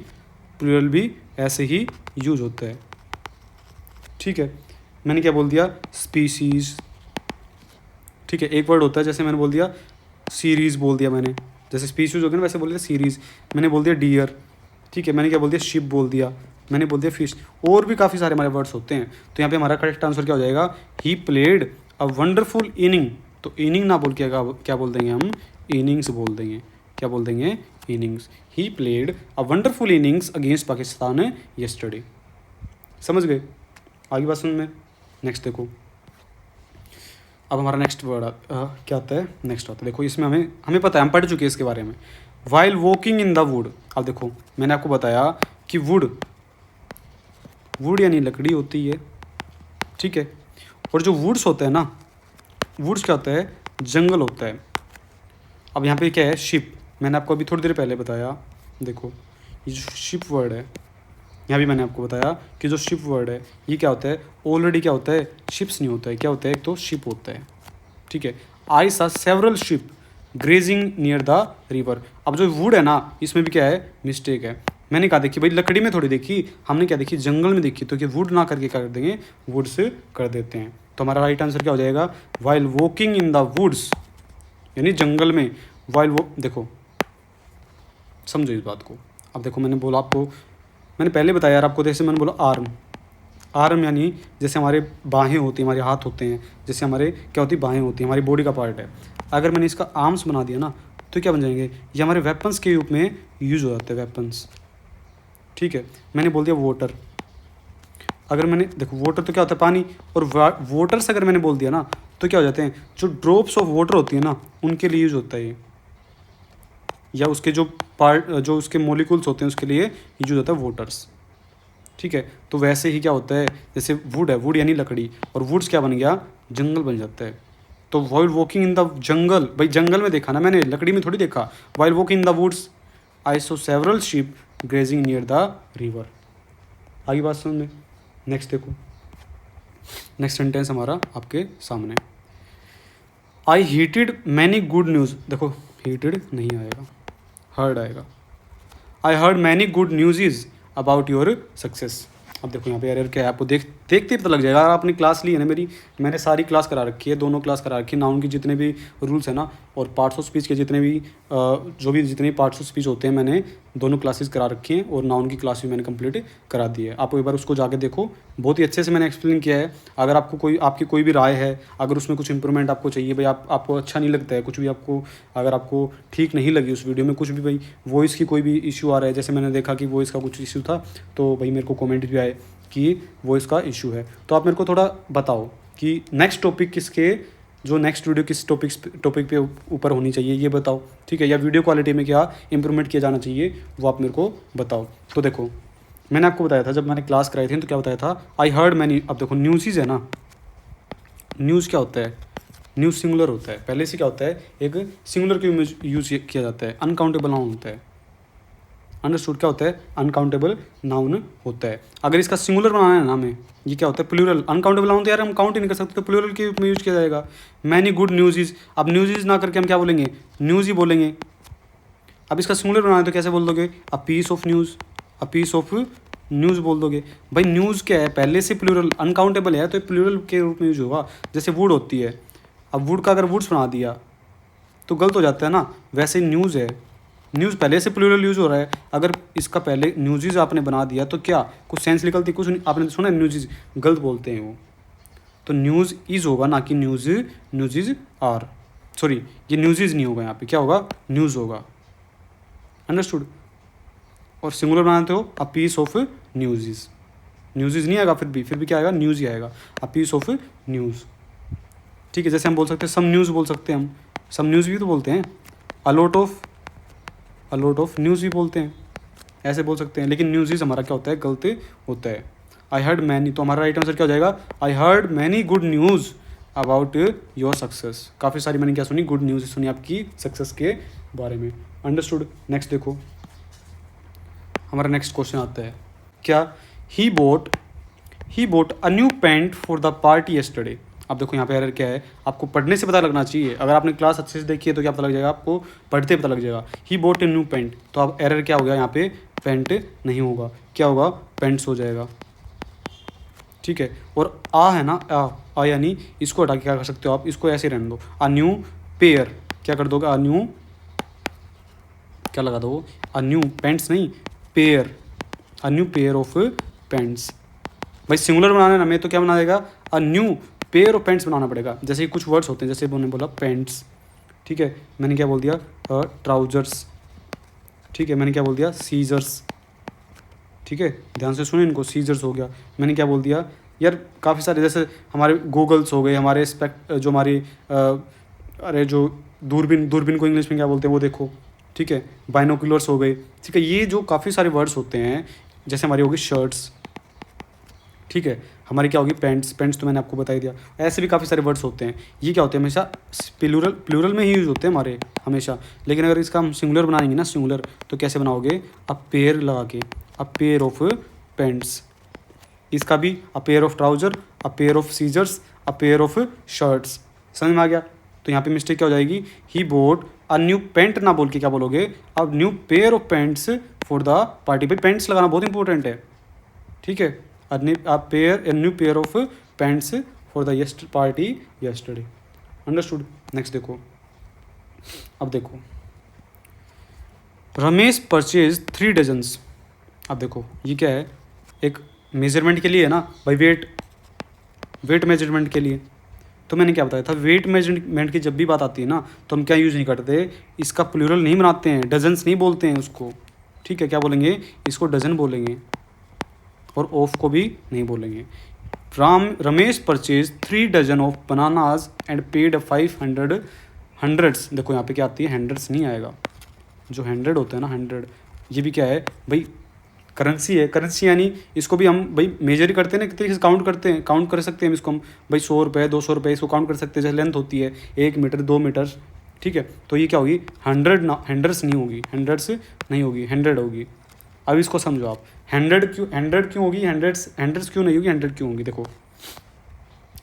प्लूरल भी ऐसे ही यूज होता है। ठीक है, मैंने क्या बोल दिया, स्पीसीज। ठीक है, एक वर्ड होता है, जैसे मैंने बोल दिया सीरीज़ बोल दिया मैंने, जैसे स्पीसीज हो गया ना वैसे बोल दिया सीरीज़। मैंने बोल दिया डियर। ठीक है, मैंने क्या बोल दिया, शिप बोल दिया, मैंने बोल दिया फिश। और भी काफ़ी सारे हमारे वर्ड्स होते हैं। तो यहाँ पे हमारा करेक्ट आंसर क्या हो जाएगा, he played a wonderful inning. तो इनिंग ना बोल के क्या बोल देंगे हम, इनिंग्स बोल देंगे। क्या बोल देंगे, innings. He played a wonderful innings against Pakistan yesterday. समझ गए, आगे बात सुन में। नेक्स्ट देखो, अब हमारा नेक्स्ट वर्ड क्या आता है, नेक्स्ट आता है, देखो इसमें हमें पता है, हम पढ़ चुके हैं इसके बारे में। While walking in the wood. अब देखो मैंने आपको बताया कि वुड यानी लकड़ी होती है। ठीक है, और जो वुड्स होते हैं ना, वुड्स क्या होता है, जंगल होता है। अब यहाँ पे क्या है, शिप। मैंने आपको अभी थोड़ी देर पहले बताया, देखो ये जो शिप वर्ड है, यहाँ भी मैंने आपको बताया कि जो शिप वर्ड है ये क्या होता है, ऑलरेडी क्या होता है, शिप्स नहीं होता है, क्या होता है, एक तो शिप होता है। ठीक है, आई सा several sheep grazing near the river. अब जो वुड है ना, इसमें भी क्या है, मिस्टेक है। मैंने कहा देखी भाई, लकड़ी में थोड़ी देखी हमने, क्या देखी, जंगल में देखी। तो कि वुड ना करके क्या कर देंगे, वुड्स कर देते हैं। तो हमारा राइट आंसर क्या हो जाएगा, while walking in the woods, यानी जंगल में। वाइल वो, देखो समझो इस बात को। अब देखो मैंने बोला आपको, मैंने पहले बताया यार आपको, जैसे मैंने बोला आर्म यानी जैसे हमारे बाहें होती हैं, हमारे हाथ होते हैं, जैसे हमारे क्या होती है, बाहें होती हैं, हमारी बॉडी का पार्ट है। अगर मैंने इसका आर्म्स बना दिया ना, तो क्या बन जाएंगे, ये हमारे वेपन्स के रूप में यूज हो जाते हैं, वेपन्स। ठीक है, मैंने बोल दिया वाटर। अगर मैंने, देखो वाटर तो क्या होता है, पानी, और वाटर्स अगर मैंने बोल दिया ना, तो क्या हो जाते हैं, जो ड्रॉप्स ऑफ वाटर होती है ना, उनके लिए यूज होता है ये, या उसके जो पार्ट, जो उसके मॉलिक्यूल्स होते हैं उसके लिए यूज होता है वाटर्स। ठीक है, तो वैसे ही क्या होता है, जैसे वुड है, वुड यानी लकड़ी, और वुड्स क्या बन गया, जंगल बन जाता है। तो while walking in the jungle, भाई जंगल में देखा ना मैंने, लकड़ी में थोड़ी देखा। While walking in the woods I saw several sheep grazing near the river. आगे बात सुन। नेक्स्ट देखो, नेक्स्ट सेंटेंस हमारा आपके सामने, I heated many good news. देखो हीटेड नहीं आएगा, हर्ड आएगा। I heard many good news is about your success. अब देखो यहाँ पे एरर क्या है, आपको देखते ही पता लग जाएगा। आपने क्लास ली है ना मेरी, मैंने सारी क्लास करा रखी है, दोनों क्लास करा रखी है, नाउन की जितने भी रूल्स है ना, और पार्ट्स ऑफ स्पीच के जितने भी जितने पार्ट्स ऑफ स्पीच होते हैं, मैंने दोनों क्लासेस करा रखी हैं, और नाउन की क्लास भी मैंने कंप्लीट करा दी है। आप एक बार उसको जाके देखो, बहुत ही अच्छे से मैंने एक्सप्लेन किया है। अगर आपको आपकी कोई भी राय है, अगर उसमें कुछ इंप्रूवमेंट आपको चाहिए, भाई आपको अच्छा नहीं लगता है कुछ भी, आपको अगर आपको ठीक नहीं लगी उस वीडियो में कुछ भी, भाई वॉइस की कोई भी इशू आ रहा है, जैसे मैंने देखा कि वॉइस का कुछ इशू था, तो भाई मेरे को कमेंट भी आए कि वॉइस का इशू है, तो आप मेरे को थोड़ा बताओ कि नेक्स्ट टॉपिक जो नेक्स्ट वीडियो किस टॉपिक पे ऊपर होनी चाहिए, ये बताओ। ठीक है, या वीडियो क्वालिटी में क्या इंप्रूवमेंट किया जाना चाहिए, वो आप मेरे को बताओ। तो देखो मैंने आपको बताया था, जब मैंने क्लास कराई थी तो क्या बताया था, आई हर्ड मैनी। अब देखो न्यूज़ है ना, न्यूज़ क्या होता है, न्यूज़ सिंगुलर होता है, पहले से क्या होता है, एक सिंगुलर के यूज़ किया जाता है, अनकाउंटेबल नाउन होता है। अंडरस्टूड, क्या होता है, अनकाउंटेबल नाउन होता है। अगर इसका सिंगुलर बनाना है ना हमें, ये क्या होता है, प्लूरल। अनकाउंटेबल नाउन तो यार हम काउंट ही नहीं कर सकते, तो प्लूरल के रूप में यूज किया जाएगा। मैनी गुड न्यूज़ इज, अब न्यूज़ इज ना करके हम क्या बोलेंगे, न्यूज़ ही बोलेंगे। अब इसका सिंगुलर बनाना है तो कैसे बोल दोगे, a piece of news, a piece of news बोल दोगे। भाई न्यूज़ क्या है, पहले से प्लूरल, अनकाउंटेबल है तो प्लूरल के रूप में यूज होगा। जैसे वुड होती है, अब वुड का अगर वुड्स बना दिया तो गलत हो जाता है ना। वैसे न्यूज़ है, न्यूज़ पहले से प्लूरल यूज हो रहा है, अगर इसका पहले न्यूज़ आपने बना दिया तो क्या कुछ सेंस निकलती, कुछ नहीं। आपने सुना न्यूज़ गलत बोलते हैं वो, तो न्यूज़ इज होगा ना कि न्यूज़ आर, सॉरी ये न्यूज़ नहीं होगा, यहाँ पे क्या होगा, न्यूज़ होगा। अंडरस्टूड। और सिंगुलर बनाते हो, अ पीस ऑफ न्यूज़ नहीं आएगा, फिर भी क्या आएगा, न्यूज़ ही आएगा, अ पीस ऑफ न्यूज़। ठीक है, जैसे हम बोल सकते हैं सम न्यूज़ बोल सकते हैं, हम सम न्यूज़ भी तो बोलते हैं, अ लॉट ऑफ न्यूज़ भी बोलते हैं, ऐसे बोल सकते हैं। लेकिन न्यूज़ हमारा क्या होता है, गलत होता है। आई हर्ड मैनी, तो हमारा राइट आंसर क्या हो जाएगा, आई heard many good news about your success. काफ़ी सारी मैंने क्या सुनी, गुड न्यूज़ सुनी आपकी सक्सेस के बारे में। अंडरस्टूड। नेक्स्ट देखो, हमारा नेक्स्ट क्वेश्चन आता है, क्या he bought a new pant for the party yesterday. अब देखो यहाँ पे एरर क्या है, आपको पढ़ने से पता लगना चाहिए। अगर आपने क्लास अच्छे से देखी है तो क्या पता लग जाएगा, आपको पढ़ते पता लग जाएगा। ही बोट ए न्यू पेंट, तो अब एरर क्या हो गया यहाँ पे, पेंट नहीं होगा, क्या होगा, पेंट्स हो जाएगा। ठीक है, और आ है ना, आ यानी इसको हटा के क्या कर सकते हो आप, इसको ऐसे रहने दो, अ न्यू पेयर, क्या कर दोगे, अ न्यू, क्या लगा दो, अ न्यू पेंट्स नहीं, pair, a new pair of pants. भाई सिंगुलर बनाना है ना, मैं तो क्या बना देगा, a new pair of pants बनाना पड़ेगा। जैसे कुछ वर्ड्स होते हैं, जैसे मैंने बोला पेंट्स, ठीक है, मैंने क्या बोल दिया, ट्राउजर्स, ठीक है, मैंने क्या बोल दिया, सीजर्स, ठीक है, ध्यान से सुने इनको, सीजर्स हो गया। मैंने क्या बोल दिया यार, काफ़ी सारे, जैसे हमारे गूगल्स हो गए, हमारे जो हमारी अरे जो दूरबीन, दूरबीन को इंग्लिश में क्या बोलते हैं वो देखो, ठीक है, बाइनोकुलर्स हो गए, ठीक है, ये जो काफ़ी सारे वर्ड्स होते हैं, जैसे हमारी होगी शर्ट्स, ठीक है, हमारी क्या होगी पेंट्स, पेंट्स तो मैंने आपको बता ही दिया। ऐसे भी काफ़ी सारे वर्ड्स होते हैं, ये क्या होते हैं, हमेशा प्लूरल में ही यूज़ होते हैं हमारे हमेशा। लेकिन अगर इसका हम सिंगुलर बनाएंगे ना, सिंगुलर, तो कैसे बनाओगे, अ पेयर लगा के, अ पेयर ऑफ पेंट्स। इसका भी a pair of trouser, a pair of scissors, a pair of shirts. समझ में आ गया। तो यहाँ पे मिस्टेक क्या हो जाएगी, ही बोट अ न्यू पेंट ना बोल के क्या बोलोगे, अब new pair of paints for the party. भाई पेंट्स लगाना बहुत इंपॉर्टेंट है, ठीक है, a new pair of pants for the party yesterday। Understood. Next देखो, अब देखो, रमेश परचेज 3 डजन्स। अब देखो ये क्या है, एक मेजरमेंट के लिए है ना भाई, वेट मेजरमेंट के लिए। तो मैंने क्या बताया था, वेट मेजरमेंट की जब भी बात आती है ना, तो हम क्या यूज़ नहीं करते, इसका प्लूरल नहीं बनाते हैं, डजन्स नहीं बोलते हैं उसको, ठीक है, क्या बोलेंगे, इसको डजन बोलेंगे, और ऑफ को भी नहीं बोलेंगे। Ramesh purchase 3 dozen of bananas and paid 500 hundreds. देखो यहाँ पे क्या आती है, हंड्रेड्स नहीं आएगा, जो 100 होता है ना, 100, ये भी क्या है भाई, करेंसी है। करेंसी यानी इसको भी हम भाई मेजर ही करते हैं ना, कितने तरीके से काउंट करते हैं, काउंट कर सकते हैं इसको हम भाई, 100 रुपये 200 रुपये, इसको काउंट कर सकते हैं। जैसे लेंथ होती है 1 मीटर 2 मीटर, ठीक है, तो ये क्या होगी, 100 नहीं होगी, हंड्रेड्स नहीं होगी, 100 होगी। अब इसको समझो आप, 100 क्यों होगी, हंड्रेड्स क्यों नहीं होगी, 100 क्यों होगी, देखो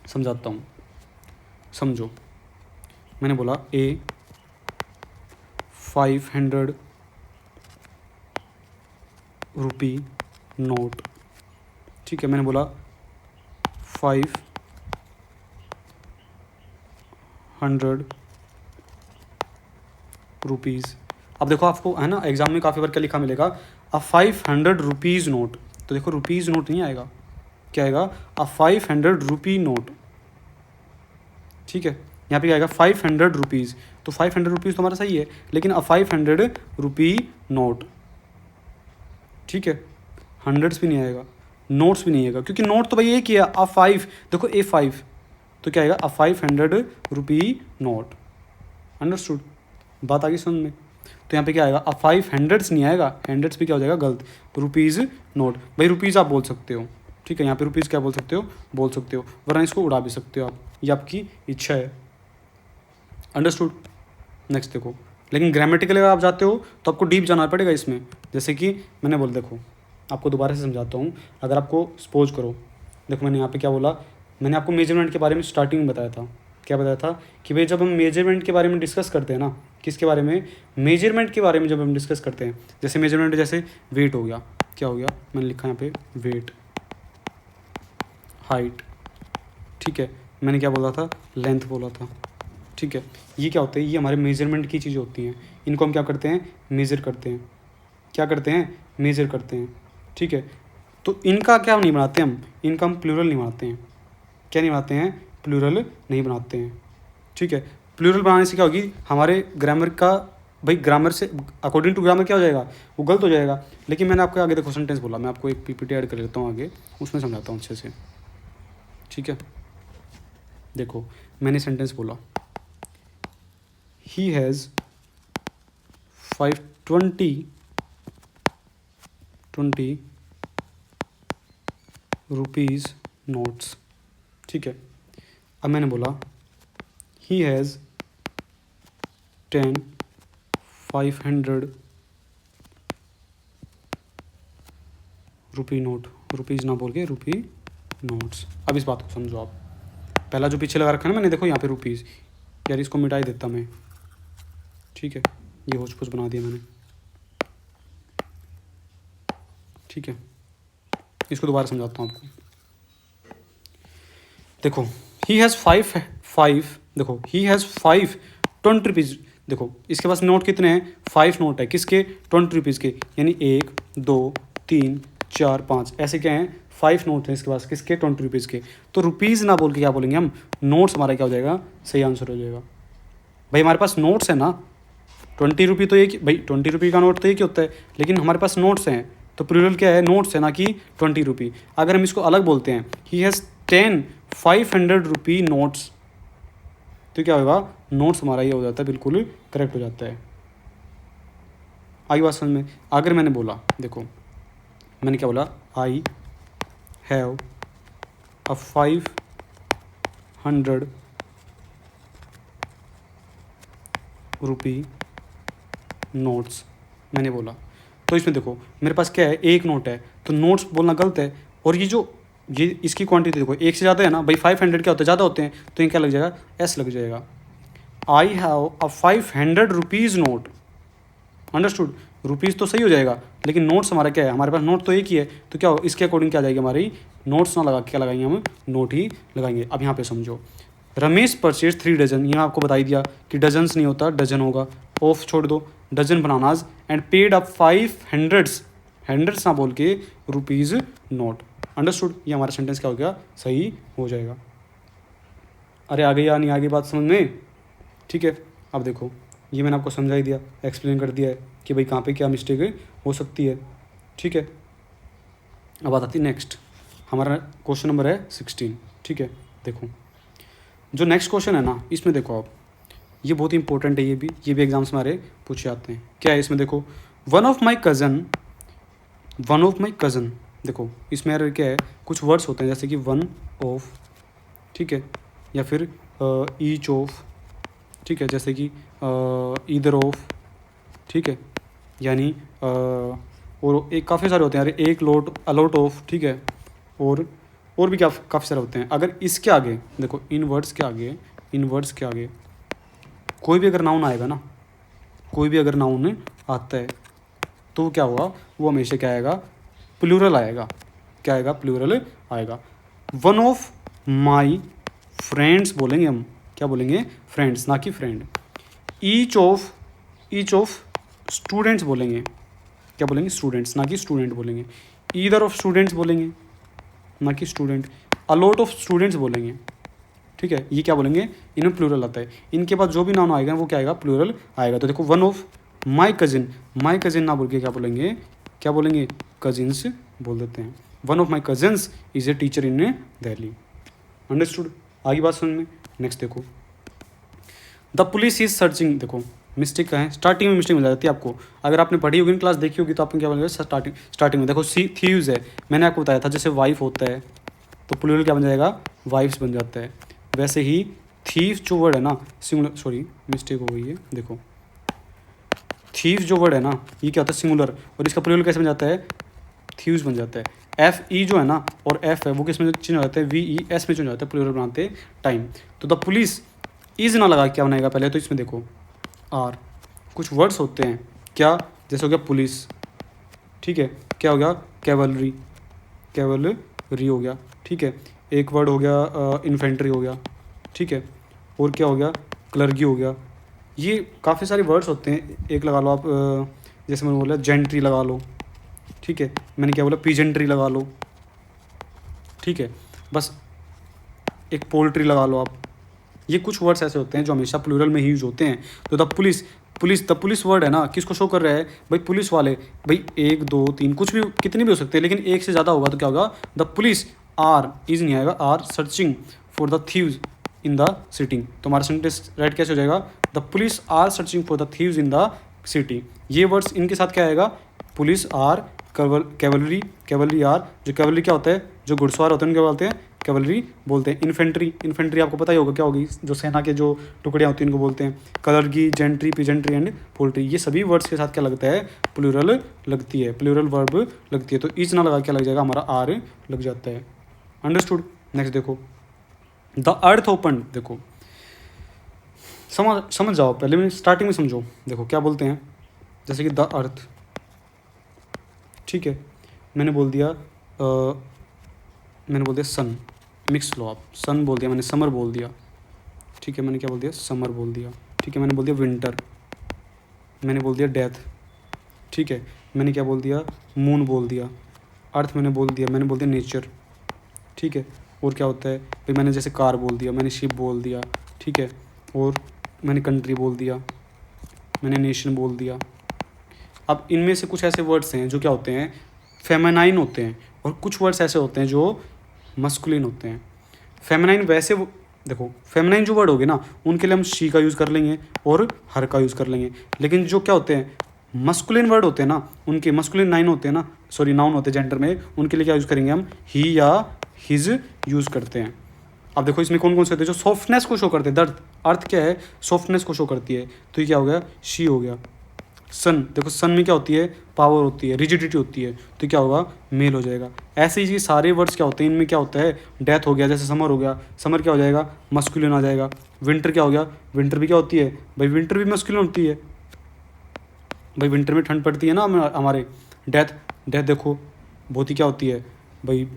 समझाता हूँ, समझो। मैंने बोला ए 500 रुपी नोट, ठीक है, मैंने बोला 500 रुपीज़। अब देखो आपको है ना एग्जाम में काफ़ी बार क्या लिखा मिलेगा, अ 500 रुपीज़ नोट। तो देखो रुपीज़ नोट नहीं आएगा, क्या आएगा, अ 500 रुपी नोट, ठीक है, यहाँ पे क्या आएगा 500 रुपीज़। तो 500 रुपीज़ तो हमारा सही है, लेकिन अ 500 रुपी नोट, ठीक है, हंड्रेड्स भी नहीं आएगा, नोट्स भी नहीं आएगा, क्योंकि नोट तो भाई एक ही है, अ 5, देखो A5, तो क्या आएगा, अ 500 रुपी नोट। अंडरस्टूड, बात आ गई समझ में। तो यहाँ पे क्या आएगा, अब 500 नहीं आएगा, हंड्रेड्स भी क्या हो जाएगा गलत, रुपीज़ नोट। भाई रुपीज़ आप बोल सकते हो, ठीक है, यहाँ पे रुपीज़ क्या बोल सकते हो, वरना इसको उड़ा भी सकते हो आप, ये आपकी इच्छा है। अंडरस्टूड। नेक्स्ट देखो, लेकिन ग्रामेटिकल अगर आप जाते हो तो आपको डीप जाना पड़ेगा इसमें। जैसे कि मैंने बोल, देखो आपको दोबारा से समझाता हूँ। अगर आपको सपोज करो, देखो मैंने यहाँ पे क्या बोला, मैंने आपको मेजरमेंट के बारे में स्टार्टिंग में बताया था, क्या बताया था कि भाई जब हम मेजरमेंट के बारे में डिस्कस करते हैं ना, किसके बारे में, मेजरमेंट के बारे में जब हम डिस्कस करते हैं, जैसे मेजरमेंट, जैसे वेट हो गया, क्या हो गया, मैंने लिखा यहाँ पे वेट, हाइट, ठीक है, मैंने क्या बोला था, लेंथ बोला था, ठीक है, ये क्या होते हैं, ये हमारे मेजरमेंट की चीज़ें होती हैं। इनको हम क्या करते हैं, मेज़र करते हैं, क्या करते हैं, मेज़र करते हैं, ठीक है। तो इनका क्या नहीं बनाते हम, इनका हम प्लूरल नहीं बनाते हैं, क्या नहीं बनाते हैं, प्लूरल नहीं बनाते हैं, ठीक है। प्लूरल बनाने से क्या होगी, हमारे ग्रामर का, भाई ग्रामर से अकॉर्डिंग टू ग्रामर क्या हो जाएगा, वो गलत हो जाएगा। लेकिन मैंने आपको आगे देखो सेंटेंस बोला, मैं आपको एक पीपीटी ऐड कर लेता हूँ आगे, उसमें समझाता हूँ अच्छे से, ठीक है। देखो मैंने सेंटेंस बोला, ही हैज़ 520 रुपीज़ नोट्स, ठीक है। अब मैंने बोला he has 10 500 rupee note, rupees ना बोल के रुपी नोट्स। अब इस बात को समझो आप, पहला जो पीछे लगा रखा है ना मैंने, देखो यहाँ पे रुपीज़, यार इसको मिटा ही देता मैं, ठीक है, ये होच पोच बना दिया मैंने, ठीक है। इसको दोबारा समझाता हूँ आपको। देखो ही हैज़ फाइव देखो ही हैज़ 5 20 रुपीज़। देखो इसके पास नोट कितने हैं, 5 नोट है, किसके, 20 रुपीज़ के, यानी 1 2 3 4 5 ऐसे क्या हैं, 5 नोट हैं इसके पास, किसके, 20 रुपीज़ के। तो रुपीज़ ना बोल के क्या बोलेंगे हम, नोट्स, हमारा क्या हो जाएगा, सही आंसर हो जाएगा। भाई हमारे पास नोट्स है ना, 20 रुपये तो एक, भाई 20 रुपये का नोट तो एक ही होता है, लेकिन हमारे पास नोट्स हैं, तो प्लूरल क्या है, नोट्स है, ना कि 20 रुपये। अगर हम इसको अलग बोलते हैं, ही हैज़ 10 500 रुपी नोट्स, तो क्या होगा, नोट्स हमारा ये हो जाता है, बिल्कुल करेक्ट हो जाता है। आई बात समझ में। अगर मैंने बोला, देखो मैंने क्या बोला, I have a 500 rupee notes, मैंने बोला, तो इसमें देखो मेरे पास क्या है, एक नोट है, तो नोट्स बोलना गलत है। और ये इसकी क्वांटिटी देखो, एक से ज़्यादा है ना भाई, 500 क्या होता है, ज़्यादा होते हैं, तो ये क्या लग जाएगा, एस लग जाएगा। I have a 500 rupees note, understood. Rupees तो सही हो जाएगा, लेकिन नोट्स हमारा क्या है, हमारे पास नोट तो एक ही है, तो क्या हो, इसके अकॉर्डिंग क्या जाएगी हमारी, नोट्स ना लगा क्या लगाएंगे हम, नोट ही लगाएंगे। अब यहाँ पे समझो, रमेश परचेज 3 डजन, यहाँ आपको बता ही दिया कि डजन्स नहीं होता, डजन होगा, ऑफ छोड़ दो, dozen bananas, and paid up 5 hundreds ना बोल के रुपीज़ नोट, अंडरस्टूड। ये हमारा सेंटेंस क्या हो गया, सही हो जाएगा। अरे आगे या नहीं आगे बात समझ में, ठीक है। अब देखो ये मैंने आपको समझा ही दिया, एक्सप्लेन कर दिया है कि भाई कहाँ पे क्या मिस्टेक हो सकती है, ठीक है। अब बात आती है नेक्स्ट, हमारा क्वेश्चन नंबर है 16, ठीक है। देखो जो नेक्स्ट क्वेश्चन है ना, इसमें देखो आप, ये बहुत ही इंपॉर्टेंट है, ये भी एग्जाम्स में हमारे पूछे आते हैं। क्या है इसमें, देखो वन ऑफ माई कज़न, देखो इसमें यार क्या है, कुछ वर्ड्स होते हैं जैसे कि वन ऑफ, ठीक है, या फिर ईच ऑफ, ठीक है, जैसे कि ईदर ऑफ, ठीक है, यानी और एक काफ़ी सारे होते हैं यार, एक लोट, अलॉट ऑफ, ठीक है, और भी क्या काफ़ी सारे होते हैं। अगर इसके आगे देखो, इन वर्ड्स के आगे कोई भी अगर नाउन आएगा ना, कोई भी अगर नाउन आता है, तो क्या हुआ, वो हमेशा क्या आएगा, प्लूरल आएगा। क्या आएगा, प्लूरल आएगा। वन ऑफ माई फ्रेंड्स बोलेंगे हम, क्या बोलेंगे, फ्रेंड्स, ना कि फ्रेंड। ईच ऑफ स्टूडेंट्स बोलेंगे, क्या बोलेंगे, स्टूडेंट्स, ना कि स्टूडेंट बोलेंगे। ईदर ऑफ स्टूडेंट्स बोलेंगे, ना कि स्टूडेंट। अलॉट ऑफ स्टूडेंट्स बोलेंगे, ठीक है, ये क्या बोलेंगे, इनमें प्लूरल आता है। इनके बाद जो भी नाउन आएगा वो क्या आएगा, प्लूरल आएगा। तो देखो वन ऑफ माई कजिन ना बोल के क्या बोलेंगे, कजिन्स बोल देते हैं। One of my cousins is a teacher in Delhi, understood. आगे बात समझ में। नेक्स्ट देखो, द पुलिस इज सर्चिंग, देखो मिस्टेक का है, स्टार्टिंग में मिस्टेक मिल जाती है आपको। अगर आपने पढ़ी होगी क्लास, देखी होगी, तो आपको क्या बोलेंगे, स्टार्टिंग में देखो थीव्स है, मैंने आपको बताया था, जैसे वाइफ होता है तो प्लूरल क्या बन जाएगा, वाइफ्स बन जाता है। वैसे ही थीव जो वर्ड है ना, सिंगुलर, सॉरी मिस्टेक हो गई है, देखो थीव जो वर्ड है ना, ये क्या होता है, सिंगुलर, और इसका प्लूरल कैसे बन जाता है, थीव्स बन जाता है। एफ ई जो है ना, और एफ है वो किस में चेंज हो जाता है, वी ई एस में चेंज हो जाता है प्लूरल बनाते टाइम। तो द पुलिस इज ना लगा क्या बनेगा पहले, तो इसमें देखो आर, कुछ वर्ड्स होते हैं क्या, जैसे हो गया पुलिस, ठीक है, क्या हो गया, कैवलरी हो गया, ठीक है। एक वर्ड हो गया इन्फेंट्री हो गया, ठीक है, और क्या हो गया, क्लर्गी हो गया। ये काफ़ी सारे वर्ड्स होते हैं, एक लगा लो आप, जैसे मैंने बोला जेंट्री लगा लो, ठीक है, मैंने क्या बोला, पीजेंट्री लगा लो, ठीक है, बस एक पोल्ट्री लगा लो आप। ये कुछ वर्ड्स ऐसे होते हैं जो हमेशा प्लूरल में ही यूज होते हैं। तो द पुलिस वर्ड है ना, किसको शो कर रहा है भाई, पुलिस वाले, भाई 1 2 3 कुछ भी, कितने भी हो सकते हैं, लेकिन एक से ज़्यादा होगा तो क्या होगा, द पुलिस आर, इज नहीं आएगा, are searching for the thieves in the city. तो हमारा सेंटेंस राइट कैसे हो जाएगा, the police are searching for the thieves in the city. ये वर्ड्स इनके साथ क्या आएगा, पुलिस आर, कैवलरी आर, जो कैवलरी क्या होता है, जो घुड़सवार होते हैं उनके बोलते हैं कैवलरी बोलते हैं। इन्फेंट्री आपको पता ही होगा क्या होगी, जो सेना के जो टुकड़ियाँ होती हैं उनको बोलते हैं। कलर्गी, जेंट्री, पीजेंट्री एंड पोल्ट्री, ये सभी वर्ड्स के साथ क्या लगता है, प्लूरल लगती है, प्लूरल वर्ब लगती है। तो इज ना लगा क्या लग जाएगा, हमारा आर लग जाता है, अंडरस्टूड। नेक्स्ट देखो, द अर्थ ओपन, देखो समझ जाओ, पहले में स्टार्टिंग में समझो। देखो क्या बोलते हैं, जैसे कि द अर्थ, ठीक है, मैंने बोल दिया सन, मिक्स लो आप, सन बोल दिया मैंने, समर बोल दिया, ठीक है, मैंने क्या बोल दिया, समर बोल दिया, ठीक है, मैंने बोल दिया विंटर, मैंने बोल दिया डेथ, ठीक है, मैंने क्या बोल दिया, मून बोल दिया, अर्थ मैंने बोल दिया नेचर, ठीक है, और क्या होता है भाई, मैंने जैसे कार बोल दिया, मैंने शिप बोल दिया, ठीक है, और मैंने कंट्री बोल दिया, मैंने नेशन बोल दिया। अब इनमें से कुछ ऐसे वर्ड्स हैं जो क्या होते हैं, फेमिनाइन होते हैं, और कुछ वर्ड्स ऐसे होते हैं जो मस्कुलिन होते हैं। फेमिनाइन वैसे देखो, फेमिनाइन जो वर्ड होगे ना, उनके लिए हम शी का यूज़ कर लेंगे और हर का यूज़ कर लेंगे, लेकिन जो क्या होते हैं मस्कुलिन वर्ड होते हैं ना, उनके मस्कुलिन नाउन होते हैं ना, सॉरी नाउन होते हैं जेंडर में, उनके लिए क्या यूज़ करेंगे हम, ही या हिज यूज़ करते हैं। अब देखो इसमें कौन कौन से होते हैं जो सॉफ्टनेस को शो करते हैं, दर्द, अर्थ क्या है, सॉफ्टनेस को शो करती है, तो ये क्या हो गया, शी हो गया। सन, देखो सन में क्या होती है, पावर होती है, रिजिडिटी होती है, तो क्या होगा, मेल हो जाएगा। ऐसे ही सारे वर्ड्स क्या होते हैं, इनमें क्या होता है, डेथ हो गया, जैसे समर हो गया, समर क्या हो जाएगा, मस्कुलिन आ जाएगा। विंटर क्या हो गया, विंटर भी क्या होती है भाई, विंटर भी मस्कुलिन होती है भाई, विंटर में ठंड पड़ती है ना हमारे। डेथ, डेथ देखो बहुत ही क्या होती है भाई,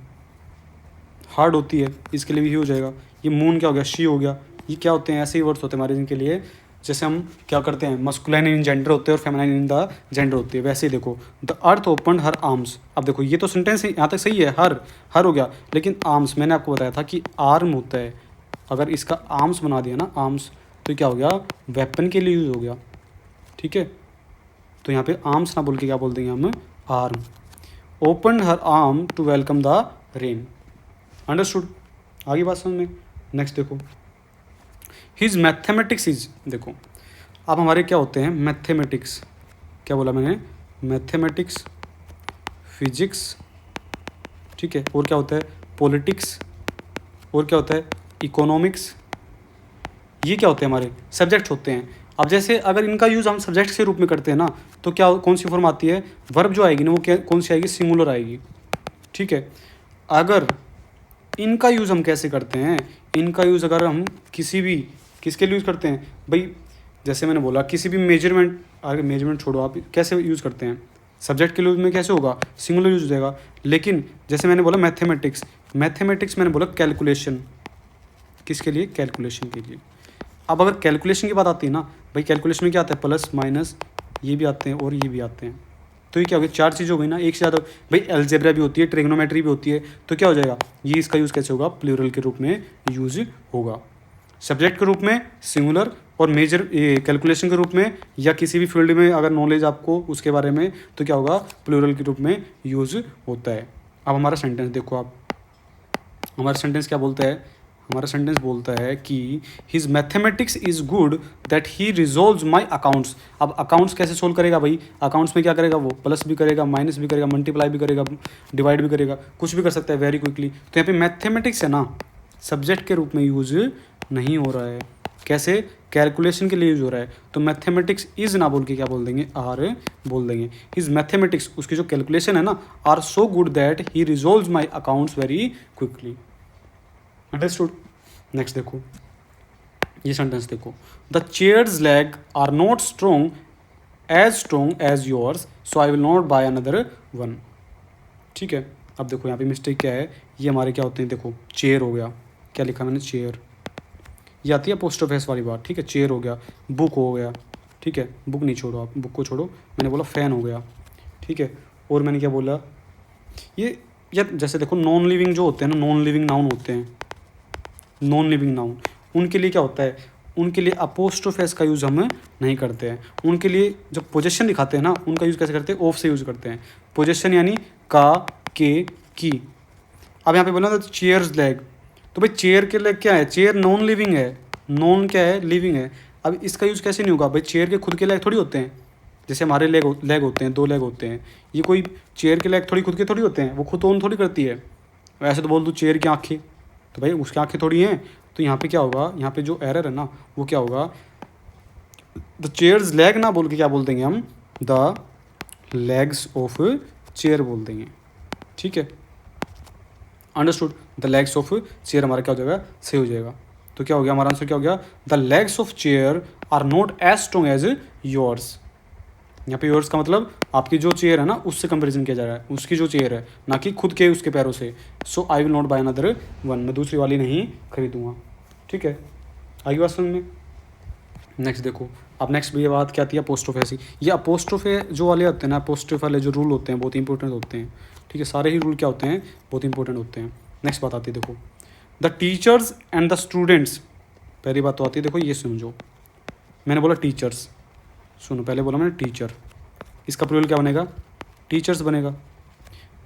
हार्ड होती है, इसके लिए भी ही हो जाएगा। ये मून क्या हो गया, शी हो गया। ये क्या होते हैं, ऐसे ही वर्ड्स होते हैं हमारे जिनके लिए, जैसे हम क्या करते हैं, मस्कुलाइन इन जेंडर होते हैं और फेमिनाइन इन द जेंडर होती है, वैसे ही देखो the earth open her arms. अब देखो ये तो सेंटेंस यहाँ तक सही है, हर हो गया, लेकिन आर्म्स मैंने आपको बताया था कि आर्म होता है, अगर इसका आर्म्स बना दिया ना, आर्म्स, तो क्या हो गया, वेपन के लिए यूज़ हो गया, ठीक है। तो यहाँ पे आर्म्स ना बोल के क्या बोल देंगे हम, arm. Open her arm to welcome the rain, understood, आगे बात समझ में। नेक्स्ट देखो, हिज मैथमेटिक्स इज, देखो अब हमारे क्या होते हैं, मैथमेटिक्स, क्या बोला मैंने, मैथमेटिक्स, फिजिक्स, ठीक है, और क्या होता है, पॉलिटिक्स, और क्या होता है, इकोनॉमिक्स। ये क्या होते हैं, हमारे सब्जेक्ट होते हैं। अब जैसे अगर इनका यूज़ हम सब्जेक्ट के रूप में करते हैं ना, तो क्या कौन सी फॉर्म आती है, वर्ब जो आएगी ना वो क्या कौन सी आएगी, सिंगुलर आएगी, ठीक है। अगर इनका यूज़ हम कैसे करते हैं, इनका यूज़ अगर हम किसी भी, किसके लिए यूज़ करते हैं भाई, जैसे मैंने बोला किसी भी मेजरमेंट, अगर मेजरमेंट छोड़ो, आप कैसे यूज़ करते हैं, सब्जेक्ट के यूज़ में कैसे होगा, सिंगुलर यूज़ हो जाएगा। लेकिन जैसे मैंने बोला मैथमेटिक्स, मैथमेटिक्स मैंने बोला कैलकुलेशन, किसके लिए, कैलकुलेशन के लिए। अब अगर कैलकुलेशन की बात आती है ना भाई, कैलकुलेशन में क्या आता है, प्लस माइनस ये भी आते हैं और ये भी आते हैं, तो ये क्या हो गया, चार चीज़ हो गई ना, एक से ज़्यादा भाई, अलजेब्रा भी होती है, ट्रिग्नोमेट्री भी होती है, तो क्या हो जाएगा, ये इसका यूज़ कैसे होगा, प्लूरल के रूप में यूज होगा। सब्जेक्ट के रूप में सिंगुलर, और मेजर कैलकुलेशन के रूप में, या किसी भी फील्ड में अगर नॉलेज आपको उसके बारे में, तो क्या होगा, प्लूरल के रूप में यूज़ होता है। अब हमारा सेंटेंस देखो आप, हमारा सेंटेंस क्या बोलता है, हमारा सेंटेंस बोलता है कि his mathematics is good that he resolves my accounts. अब अकाउंट्स कैसे सोल्व करेगा भाई, अकाउंट्स में क्या करेगा वो, प्लस भी करेगा, माइनस भी करेगा, मल्टीप्लाई भी करेगा, डिवाइड भी करेगा, कुछ भी कर सकता है वेरी क्विकली। तो यहाँ पे मैथमेटिक्स है ना, सब्जेक्ट के रूप में यूज नहीं हो रहा है, कैसे, कैलकुलेशन के लिए यूज हो रहा है, तो मैथमेटिक्स इज ना बोल के क्या बोल देंगे, आर बोल देंगे। हिज मैथमेटिक्स, उसकी जो कैलकुलेशन है ना, are so good that he resolves my accounts very quickly, understood. Next देखो, ये सेंटेंस देखो, the chair's leg are not strong as yours, so I will not buy another one, ठीक है। अब देखो यहाँ पे मिस्टेक क्या है, ये हमारे क्या होते हैं, देखो चेयर हो गया, क्या लिखा मैंने, चेयर, ये आती है पोस्टोफेस वाली बात, ठीक है, चेयर हो गया, बुक हो गया, ठीक है, बुक नहीं छोड़ो आप, बुक को छोड़ो, मैंने बोला फैन हो गया, ठीक है, और मैंने क्या बोला, ये यार जैसे देखो नॉन लिविंग जो होते हैं ना, नॉन लिविंग नाउन होते हैं, नॉन लिविंग नाउन, उनके लिए क्या होता है, उनके लिए अपोस्ट्रोफेस का यूज़ हम नहीं करते हैं। उनके लिए जब पोजेशन दिखाते हैं ना, उनका यूज़ कैसे करते हैं, ऑफ से यूज़ करते हैं, पोजेशन यानी का, के, की। अब यहाँ पे बोला था चेयर्स लेग, तो भाई चेयर के लेग क्या है, चेयर नॉन लिविंग है, नॉन क्या है, लिविंग है। अब इसका यूज़ कैसे नहीं होगा भाई, चेयर के खुद के लेग थोड़ी होते हैं, जैसे हमारे लेग होते हैं, दो लेग होते हैं, ये कोई चेयर के लेग थोड़ी खुद के थोड़ी होते हैं, वो खुद ओन थोड़ी करती है। वैसे तो बोल दूँ चेयर की आँखें, तो भाई उसकी आँखें थोड़ी हैं, तो यहाँ पे क्या होगा, यहाँ पे जो एरर है ना वो क्या होगा, द चेयर्स लेग ना बोल के क्या बोल देंगे हम, द लेग्स ऑफ चेयर बोल देंगे, ठीक है, understood. The legs of chair हमारा क्या हो जाएगा, सही हो जाएगा। तो क्या हो गया, हमारा आंसर क्या हो गया, the legs of chair are not as strong as yours. यहाँ पे योर्स का मतलब आपकी जो चेयर है ना उससे कंपेरिजन किया जा रहा है, उसकी जो चेयर है, ना कि खुद के उसके पैरों से। So I will not buy another one, मैं दूसरी वाली नहीं खरीदूंगा। ठीक है, आगे बात समझ में। नेक्स्ट देखो, अब नेक्स्ट भी ये बात क्या आती है, अपोस्ट्रोफे। ये अपोस्ट्रोफे जो वाले होते हैं ना, अपोस्ट्रोफे वाले जो रूल होते हैं बहुत इंपॉर्टेंट होते हैं। ठीक है, सारे ही रूल क्या होते हैं, बहुत इंपॉर्टेंट होते हैं। नेक्स्ट बात आती है देखो, the teachers and the students. पहली बात तो आती है देखो, ये समझो, मैंने बोला टीचर्स, सुनो पहले बोला मैंने टीचर, इसका प्लूरल क्या बनेगा, टीचर्स बनेगा।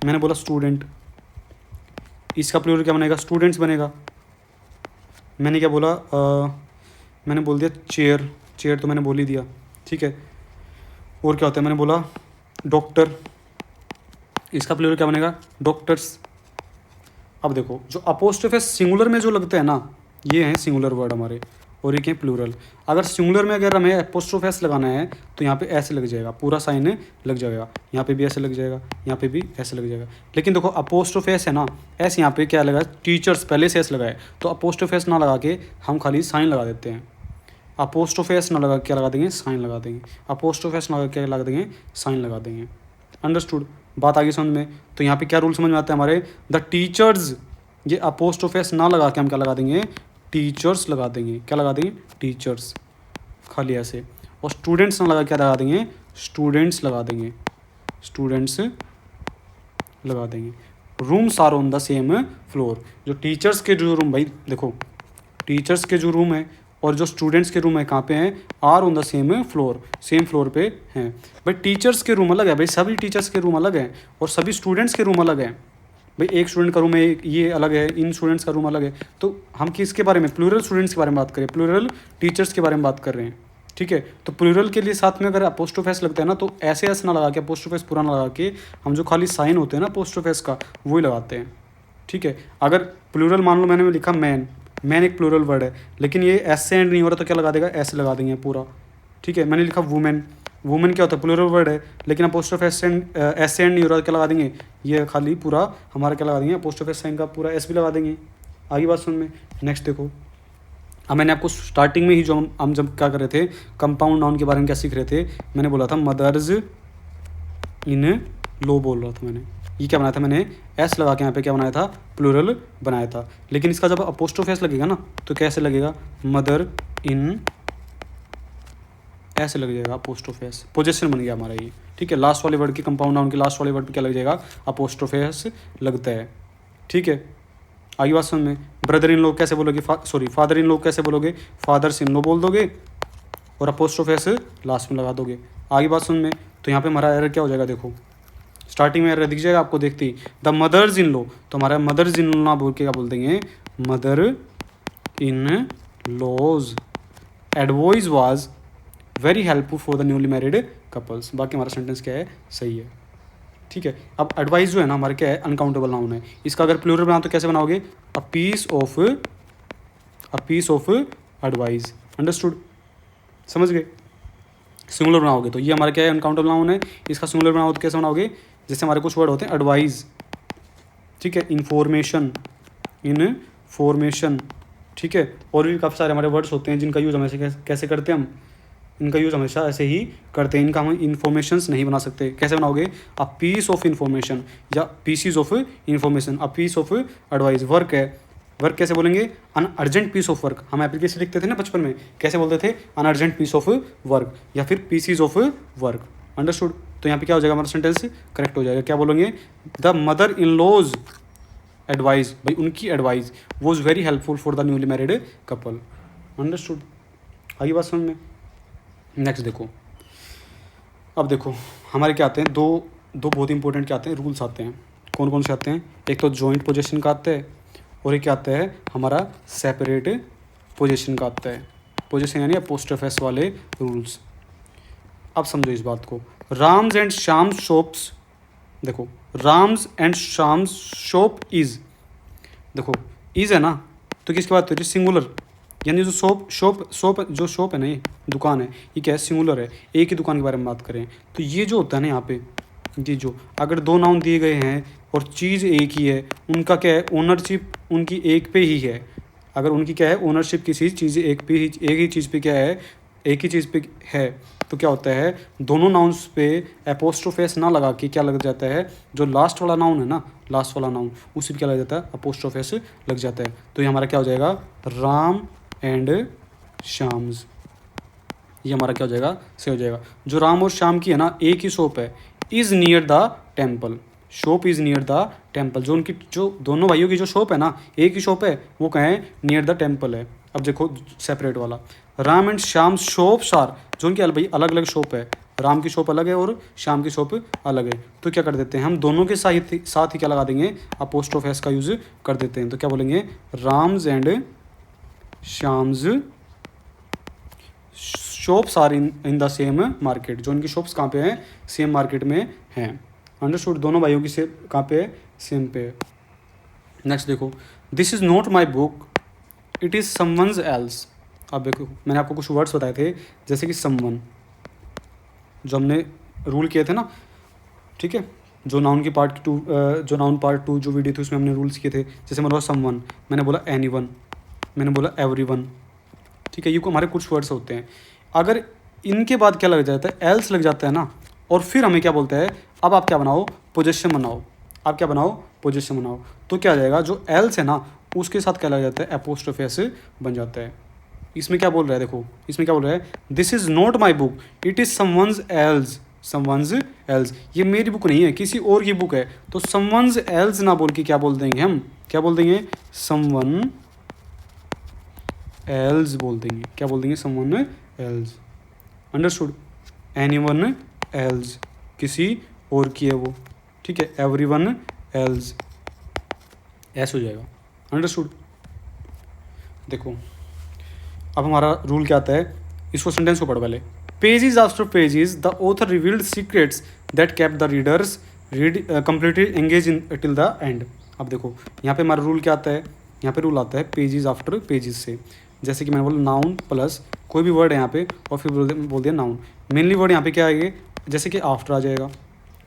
मैंने बोला स्टूडेंट, इसका प्लूरल क्या बनेगा, स्टूडेंट्स बनेगा। मैंने क्या बोला, मैंने बोल दिया चेयर, चेयर तो मैंने बोल ही दिया। ठीक है, और क्या होता है, मैंने बोला डॉक्टर, इसका प्लूरल क्या बनेगा, डॉक्टर्स। अब देखो, जो अपोस्ट्रोफे सिंगुलर में जो लगते हैं ना, ये हैं सिंगुलर वर्ड हमारे, और ये क्या प्लूरल। अगर सिंगुलर में अगर हमें अपोस्ट्रोफे एस लगाना है तो यहाँ पे ऐसे लग जाएगा, पूरा साइन लग जाएगा, यहाँ पे भी ऐसे लग जाएगा, यहाँ पे भी ऐसे लग जाएगा। लेकिन देखो अपोस्ट्रोफे एस है ना, एस यहाँ पे क्या लगा, टीचर्स पहले से एस लगाए, तो अपोस्ट्रोफे एस ना लगा के हम खाली साइन लगा देते हैं। अपोस्ट्रोफे एस ना लगा क्या लगा देंगे, साइन लगा देंगे। अपोस्ट्रोफे एस ना लगा क्या लगा देंगे, साइन लगा देंगे। अंडरस्टूड, बात आगे समझ में। तो यहाँ पे क्या रूल समझ में आते हैं हमारे, द टीचर्स, ये अपोस्ट्रोफे एस ना लगा के हम क्या लगा देंगे, टीचर्स लगा देंगे। क्या लगा देंगे, टीचर्स, खाली ऐसे। और स्टूडेंट्स ना लगा क्या लगा देंगे, स्टूडेंट्स लगा देंगे, स्टूडेंट्स लगा देंगे। Rooms are on the same floor, जो टीचर्स के जो रूम, भाई देखो टीचर्स के जो रूम है और जो स्टूडेंट्स के रूम है कहाँ पे हैं, are on the same floor, same floor पे हैं। भाई टीचर्स के रूम अलग है, भाई सभी टीचर्स के रूम अलग हैं, और सभी स्टूडेंट्स के रूम अलग हैं। भाई एक स्टूडेंट का रूम है, ये अलग है, इन स्टूडेंट्स का रूम अलग है। तो हम किसके बारे में, प्लूरल स्टूडेंट्स के बारे में बात करें, प्लूरल टीचर्स के बारे में बात कर रहे हैं। ठीक है, तो प्लूरल के लिए साथ में अगर अपोस्ट्रोफेस लगता है ना, तो ऐसे ऐसे ना लगा के, अपोस्ट्रोफेस पूरा ना लगा के, हम जो खाली साइन होते हैं ना अपोस्ट्रोफेस का, वो ही लगाते हैं। ठीक है, अगर प्लूरल मान लो मैंने लिखा मैन, मैन एक प्लूरल वर्ड है, लेकिन ये एस से एंड नहीं हो रहा तो क्या लगा देगा, ऐसे लगा देंगे पूरा। ठीक है, मैंने लिखा वुमेन, वुमेन क्या होता है, प्लूरल वर्ड है, लेकिन अपोस्ट्रोफे एस से एंड नहीं हो रहा तो क्या लगा देंगे, ये खाली पूरा हमारा क्या लगा देंगे, अपोस्ट्रोफे साइन का पूरा एस भी लगा देंगे। आगे बात सुन में। नेक्स्ट देखो, अब मैंने आपको स्टार्टिंग में ही जो हम जब क्या कर रहे थे, कंपाउंड नाउन के बारे में क्या सीख रहे थे, मैंने बोला था मदर्स इन लो बोल रहा था मैंने। ये क्या बनाया था मैंने, एस लगा के यहाँ पे क्या बनाया था, प्लूरल बनाया था। लेकिन इसका जब अपोस्ट्रोफेस लगेगा ना तो कैसे लगेगा, मदर इन, ऐसे लग जाएगा अपोस्ट्रोफेस, पोजेशन बन गया हमारा ये। ठीक है, लास्ट वाले वर्ड की, कंपाउंड नाउन के लास्ट वाले वर्ड पे क्या लग जाएगा, अपोस्ट्रोफेस लगता है। ठीक है, आगे बात समझ में। ब्रदर इन लो कैसे बोलोगे, सॉरी फादर इन लो कैसे बोलोगे, फादर्स इन लो बोल दोगे और अपोस्ट्रोफेस लास्ट में लगा दोगे। आगे बात समझ में। तो यहाँ पे हमारा एरर क्या हो जाएगा, देखो स्टार्टिंग में एरर दिख जाएगा आपको देखते ही, द मदर्स इन लो, तो हमारा मदर्स इन लो ना बोल के क्या बोल देंगे, mother in laws advice was very helpful for the newly married couples. बाकी हमारा सेंटेंस क्या है, सही है। ठीक है, अब एडवाइस जो है ना हमारे क्या है, अनकाउंटेबल नाउन है। इसका अगर प्लूरल बनाओ तो कैसे बनाओगे, a piece of advice. Understood, समझ गए। सिंगुलर बनाओगे तो ये हमारा क्या है, अनकाउंटेबल नाउन है। इसका सिंगुलर बनाओ तो कैसे बनाओगे, जैसे हमारे कुछ वर्ड होते हैं एडवाइस, ठीक है, इन्फॉर्मेशन, इनफॉर्मेशन, ठीक है, और भी काफ़ी सारे हमारे वर्ड्स होते हैं जिनका यूज़ हमेशा कैसे करते हैं हम, इनका यूज़ हमेशा ऐसे ही करते हैं। इनका हम इन्फॉर्मेशंस नहीं बना सकते। कैसे बनाओगे, अ पीस ऑफ इन्फॉर्मेशन या pieces of information, a piece of advice. Work है, वर्क कैसे बोलेंगे, an urgent piece of work. हम एप्लीकेशन लिखते थे ना बचपन में, कैसे बोलते थे, an urgent piece of work या फिर पीसीज ऑफ वर्क। अंडरस्टूड। तो यहाँ पे क्या हो जाएगा, हमारा सेंटेंस करेक्ट हो जाएगा। क्या बोलेंगे, the mother in laws advice, भाई उनकी advice was very helpful for the newly married couple. Understood, आगे बात समझ में। नेक्स्ट देखो, अब देखो हमारे क्या आते हैं, दो बहुत इंपॉर्टेंट क्या आते हैं, रूल्स आते हैं। कौन कौन से आते हैं, एक तो जॉइंट पोजीशन का आता है, और एक क्या आता है हमारा सेपरेट पोजीशन का आता है। पोजीशन यानी अपोस्ट्रोफेस वाले रूल्स। अब समझो इस बात को, राम्स एंड शाम्स शॉप्स, देखो राम्स एंड शाम्स शॉप इज़, देखो इज़ है ना, तो किसकी बात हो रही है, सिंगुलर, यानी जो जो शॉप है ना, ये दुकान है, ये क्या है, सिंगुलर है, एक ही दुकान के बारे में बात करें। तो ये जो होता है ना यहाँ पे, जी जो, अगर दो नाउन दिए गए हैं और चीज़ एक ही है, उनका क्या है, ओनरशिप उनकी एक पे ही है। अगर उनकी क्या है, ओनरशिप किसी चीज़ एक ही चीज़ पे क्या है, एक ही चीज़ पे है, तो क्या होता है, दोनों नाउन्स पे एपोस्ट्रोफेस ना लगा के क्या लग जाता है, जो लास्ट वाला नाउन है ना, लास्ट वाला नाउन, उसी पे क्या लग जाता है, अपोस्ट्रोफेस लग जाता है। तो ये हमारा क्या हो जाएगा, राम एंड श्याम्स, ये हमारा क्या हो जाएगा, से हो जाएगा। जो राम और श्याम की है ना, एक ही शॉप है, is near the temple, shop is near the temple, जो उनकी जो दोनों भाइयों की जो शॉप है ना, एक ही शॉप है, वो कहाँ है, नियर द टेम्पल है। अब देखो सेपरेट वाला, Ram and Shyam shops are, जो उनकी भाई अलग अलग शॉप है, राम की शॉप अलग है और श्याम की शॉप अलग है, तो क्या कर देते हैं हम, दोनों के साथ ही क्या लगा देंगे, अपोस्ट्रोफेस का यूज़ कर देते हैं। तो क्या बोलेंगे, Ram's and Shyam's shops are in the same market, जो उनकी शॉप्स कहाँ पे हैं, सेम मार्केट में हैं। अंडरस्टूड, दोनों भाइयों की से कहाँ पे है, सेम पे है। नेक्स्ट देखो, this is not my book, it is someone's else. अब देखो मैंने आपको कुछ वर्ड्स बताए थे, जैसे कि समवन, जो हमने रूल किए थे ना, ठीक है, जो नाउन की पार्ट 2, जो नाउन पार्ट 2 जो वीडियो थी उसमें हमने रूल्स किए थे। जैसे मैंने बोला समवन, मैंने बोला एनीवन, मैंने बोला एवरीवन, ठीक है, ये हमारे कुछ वर्ड्स होते हैं। अगर इनके बाद क्या लग जाता है, एल्स लग जाता है ना, और फिर हमें क्या बोलता है, अब आप क्या बनाओ, पोजेशन बनाओ, आप क्या बनाओ, पोजेशन बनाओ, तो क्या आ जाएगा, जो एल्स है ना, उसके साथ क्या लग जाता है, एपोस्ट्रोफेस बन जाता है। इसमें क्या बोल रहा है, देखो इसमें क्या बोल रहा है, this is not my book, it is someone's else, someone's else, ये मेरी बुक नहीं है, किसी और की बुक है। तो समवन्स एल्स ना बोल के क्या बोल देंगे हम, क्या बोल देंगे, समवन एल्स बोल देंगे, क्या बोल देंगे, someone else. Understood, anyone else, किसी और की है वो, ठीक है, एवरीवन एल्स, ऐसे हो जाएगा। अंडरस्टूड, देखो अब हमारा रूल क्या आता है, इसको सेंटेंस को पढ़ पहले। Pages after pages the author revealed secrets that kept the readers completely engage in till the and. अब देखो यहाँ पे हमारा रूल क्या आता है, यहाँ पे रूल आता है पेजेस आफ्टर पेजेस से। जैसे कि मैंने बोला नाउन प्लस कोई भी वर्ड है यहाँ पे और फिर बोल दिया नाउन। मेनली वर्ड यहाँ पे क्या आएंगे, जैसे कि आफ्टर आ जाएगा,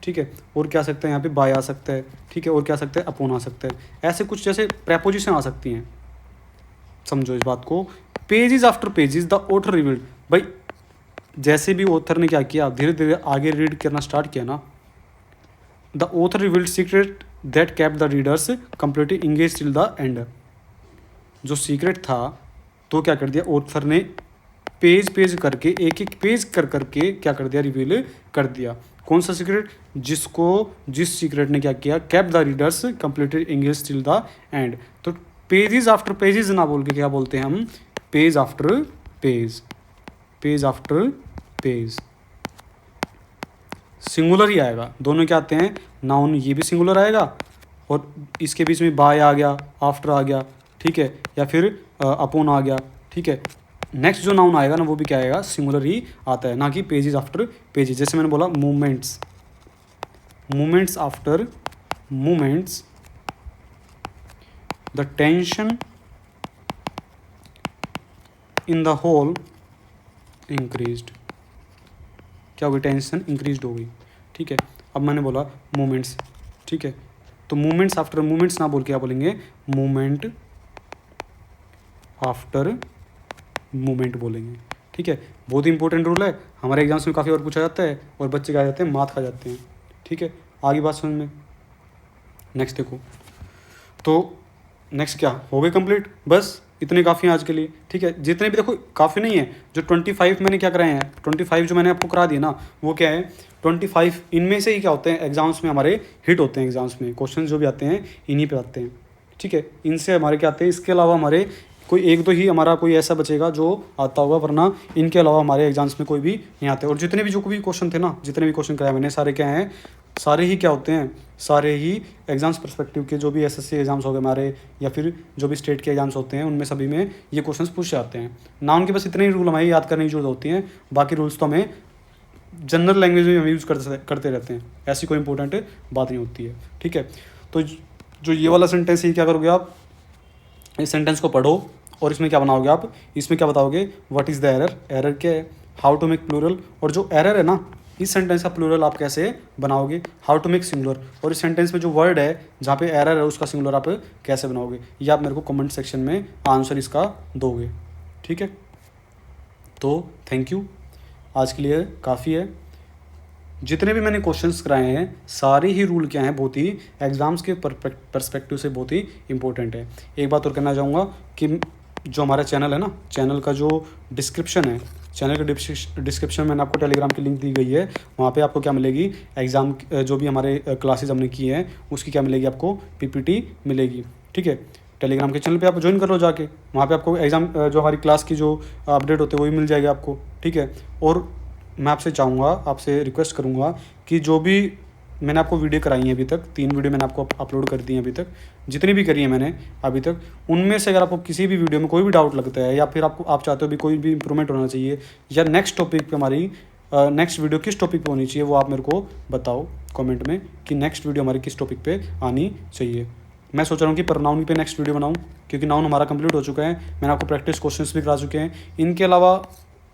ठीक है, और क्या आ सकता है यहाँ पे, बाय आ सकता है, ठीक है, और क्या आ सकता है, अपॉन आ सकता है, ऐसे कुछ जैसे प्रेपोजिशन आ सकती हैं, समझो इस बात को। Pages after pages the author revealed, भाई जैसे भी ऑथर ने क्या किया, धीरे धीरे आगे रीड करना स्टार्ट किया ना, the author revealed secret that kept the readers completely engage till the and. जो सीक्रेट था तो क्या कर दिया ऑथर ने, पेज पेज करके, एक एक पेज कर करके क्या कर दिया, रिवील कर दिया। कौन सा सीक्रेट, जिस सीक्रेट ने क्या किया, kept the readers completely engage till the end. तो पेजेस आफ्टर पेजेस ना बोल के क्या बोलते हैं हम, page after page, page after page. Singular ही आएगा, दोनों क्या आते हैं, नाउन ये भी सिंगुलर आएगा और इसके बीच में बाय आ गया, आफ्टर आ गया, ठीक है, या फिर अपॉन आ गया, ठीक है। नेक्स्ट जो नाउन आएगा ना वो भी क्या आएगा, सिंगुलर ही आता है, ना कि पेजेस आफ्टर पेजेस। जैसे मैंने बोला movements, movements after movements the tension in the whole increased, क्या हो गई, टेंशन इंक्रीज्ड हो गई, ठीक है। अब मैंने बोला मूवमेंट्स, ठीक है, तो मूवमेंट्स आफ्टर मूवमेंट्स ना बोल के क्या बोलेंगे, मूवमेंट आफ्टर मूवमेंट बोलेंगे, ठीक है। बहुत इंपॉर्टेंट रूल है, हमारे एग्जाम्स में काफ़ी बार पूछा जाता है और बच्चे क्या जाते हैं, मात खा जाते हैं, ठीक है। आगे बात समझ में। नेक्स्ट देखो, तो नेक्स्ट क्या हो गई कंप्लीट, बस इतने काफ़ी हैं आज के लिए, ठीक है। जितने भी देखो काफ़ी नहीं है, जो 25 मैंने क्या कराए हैं, 25 जो मैंने आपको करा दिए ना, वो क्या है 25, इनमें से ही क्या होते हैं, एग्जाम्स में हमारे हिट होते हैं, एग्जाम्स में क्वेश्चन जो भी आते हैं इन्हीं पे आते हैं, ठीक है। इनसे हमारे क्या आते हैं, इसके अलावा हमारे कोई एक दो ही हमारा कोई ऐसा बचेगा जो आता होगा, वरना इनके अलावा हमारे एग्जाम्स में कोई भी नहीं आते। और जितने भी जो भी क्वेश्चन थे ना, जितने भी क्वेश्चन कराए मैंने, सारे क्या हैं, सारे ही क्या होते हैं, सारे ही एग्जाम्स पर्सपेक्टिव के, जो भी एसएससी एग्जाम्स हो गए हमारे या फिर जो भी स्टेट के एग्जाम्स होते हैं, उनमें सभी में ये क्वेश्चंस पूछे जाते हैं। नाउन के बस इतने ही रूल हमें याद करने की जरूरत होती है, बाकी रूल्स तो हमें जनरल लैंग्वेज में हम यूज़ करते रहते हैं, ऐसी कोई इंपॉर्टेंट बात नहीं होती है, ठीक है। तो जो ये वाला सेंटेंस है, क्या करोगे आप, इस सेंटेंस को पढ़ो और इसमें क्या बनाओगे आप, इसमें क्या बताओगे, what is the error, error क्या है, हाउ टू मेक प्लूरल। और जो एरर है ना, इस सेंटेंस का प्लूरल आप कैसे बनाओगे, हाउ टू मेक सिंगुलर, और इस सेंटेंस में जो वर्ड है जहाँ पे एरर है उसका सिंगुलर आप कैसे बनाओगे, ये आप मेरे को कमेंट सेक्शन में आंसर इसका दोगे। ठीक है, तो थैंक यू, आज के लिए काफ़ी है। जितने भी मैंने क्वेश्चंस कराए हैं सारे ही रूल क्या हैं, बहुत ही एग्ज़ाम्स के परस्पेक्टिव से बहुत ही इंपॉर्टेंट है। एक बात और कहना चाहूँगा कि जो हमारा चैनल है ना, चैनल का जो डिस्क्रिप्शन है, चैनल के डिस्क्रिप्शन में मैंने आपको टेलीग्राम की लिंक दी गई है, वहाँ पे आपको क्या मिलेगी, एग्ज़ाम जो भी हमारे क्लासेस हमने की हैं उसकी क्या मिलेगी, आपको पीपीटी मिलेगी। ठीक है, टेलीग्राम के चैनल पे आप ज्वाइन कर लो जाके, वहाँ पे आपको एग्ज़ाम जो हमारी क्लास की जो अपडेट होते हैं वो भी मिल जाएगा आपको। ठीक है, और मैं आपसे चाहूँगा, आपसे रिक्वेस्ट करूँगा कि जो भी मैंने आपको वीडियो कराई है अभी तक, 3 वीडियो मैंने आपको अपलोड कर दी है अभी तक, जितनी भी करी है मैंने अभी तक, उनमें से अगर आपको किसी भी वीडियो में कोई भी डाउट लगता है या फिर आप चाहते हो भी कोई भी इंप्रूवमेंट होना चाहिए या नेक्स्ट टॉपिक पे हमारी नेक्स्ट वीडियो किस टॉपिक पे होनी चाहिए, वो आप मेरे को बताओ कमेंट में कि नेक्स्ट वीडियो हमारी किस टॉपिक पे आनी चाहिए। मैं सोच रहा हूँ कि प्रोनाउन पे नेक्स्ट वीडियो बनाऊँ, क्योंकि नाउन हमारा कंप्लीट हो चुका है, मैंने आपको प्रैक्टिस क्वेश्चंस भी करा चुके हैं। इनके अलावा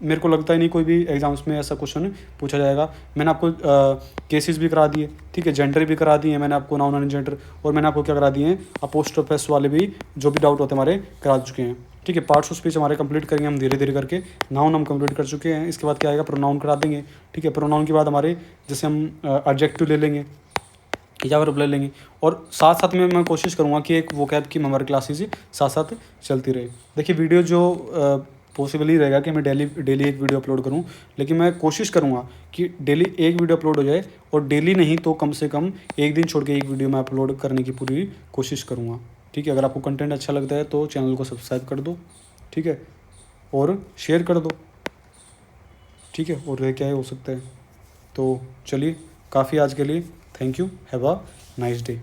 मेरे को लगता ही नहीं कोई भी एग्जाम्स में ऐसा क्वेश्चन पूछा जाएगा। मैंने आपको केसेस भी करा दिए, ठीक है, जेंडर भी करा दिए हैं मैंने आपको, नाउन एंड जेंडर, और मैंने आपको क्या करा दिए हैं, अपोस्ट्रोफस वाले भी जो भी डाउट होते हमारे करा चुके हैं। ठीक है, पार्ट्स ऑफ स्पीच हमारे कंप्लीट करेंगे हम धीरे धीरे करके। नाउन हम कंप्लीट कर चुके हैं, इसके बाद क्या आएगा, प्रोनाउन करा देंगे। ठीक है, प्रोनाउन के बाद हमारे जैसे हम एडजेक्टिव ले लेंगे या वर्ब ले लेंगे, और साथ साथ में मैं कोशिश करूँगा कि एक वोकैब की हमारी क्लासेस साथ साथ चलती रहे। देखिए, वीडियो जो पॉसिबल ही रहेगा कि मैं डेली एक वीडियो अपलोड करूं, लेकिन मैं कोशिश करूंगा कि डेली एक वीडियो अपलोड हो जाए, और डेली नहीं तो कम से कम एक दिन छोड़ के एक वीडियो मैं अपलोड करने की पूरी कोशिश करूंगा। ठीक है, अगर आपको कंटेंट अच्छा लगता है तो चैनल को सब्सक्राइब कर दो, ठीक है, और शेयर कर दो। ठीक है, और क्या हो सकता है। तो चलिए, काफ़ी आज के लिए, thank you, have a nice day.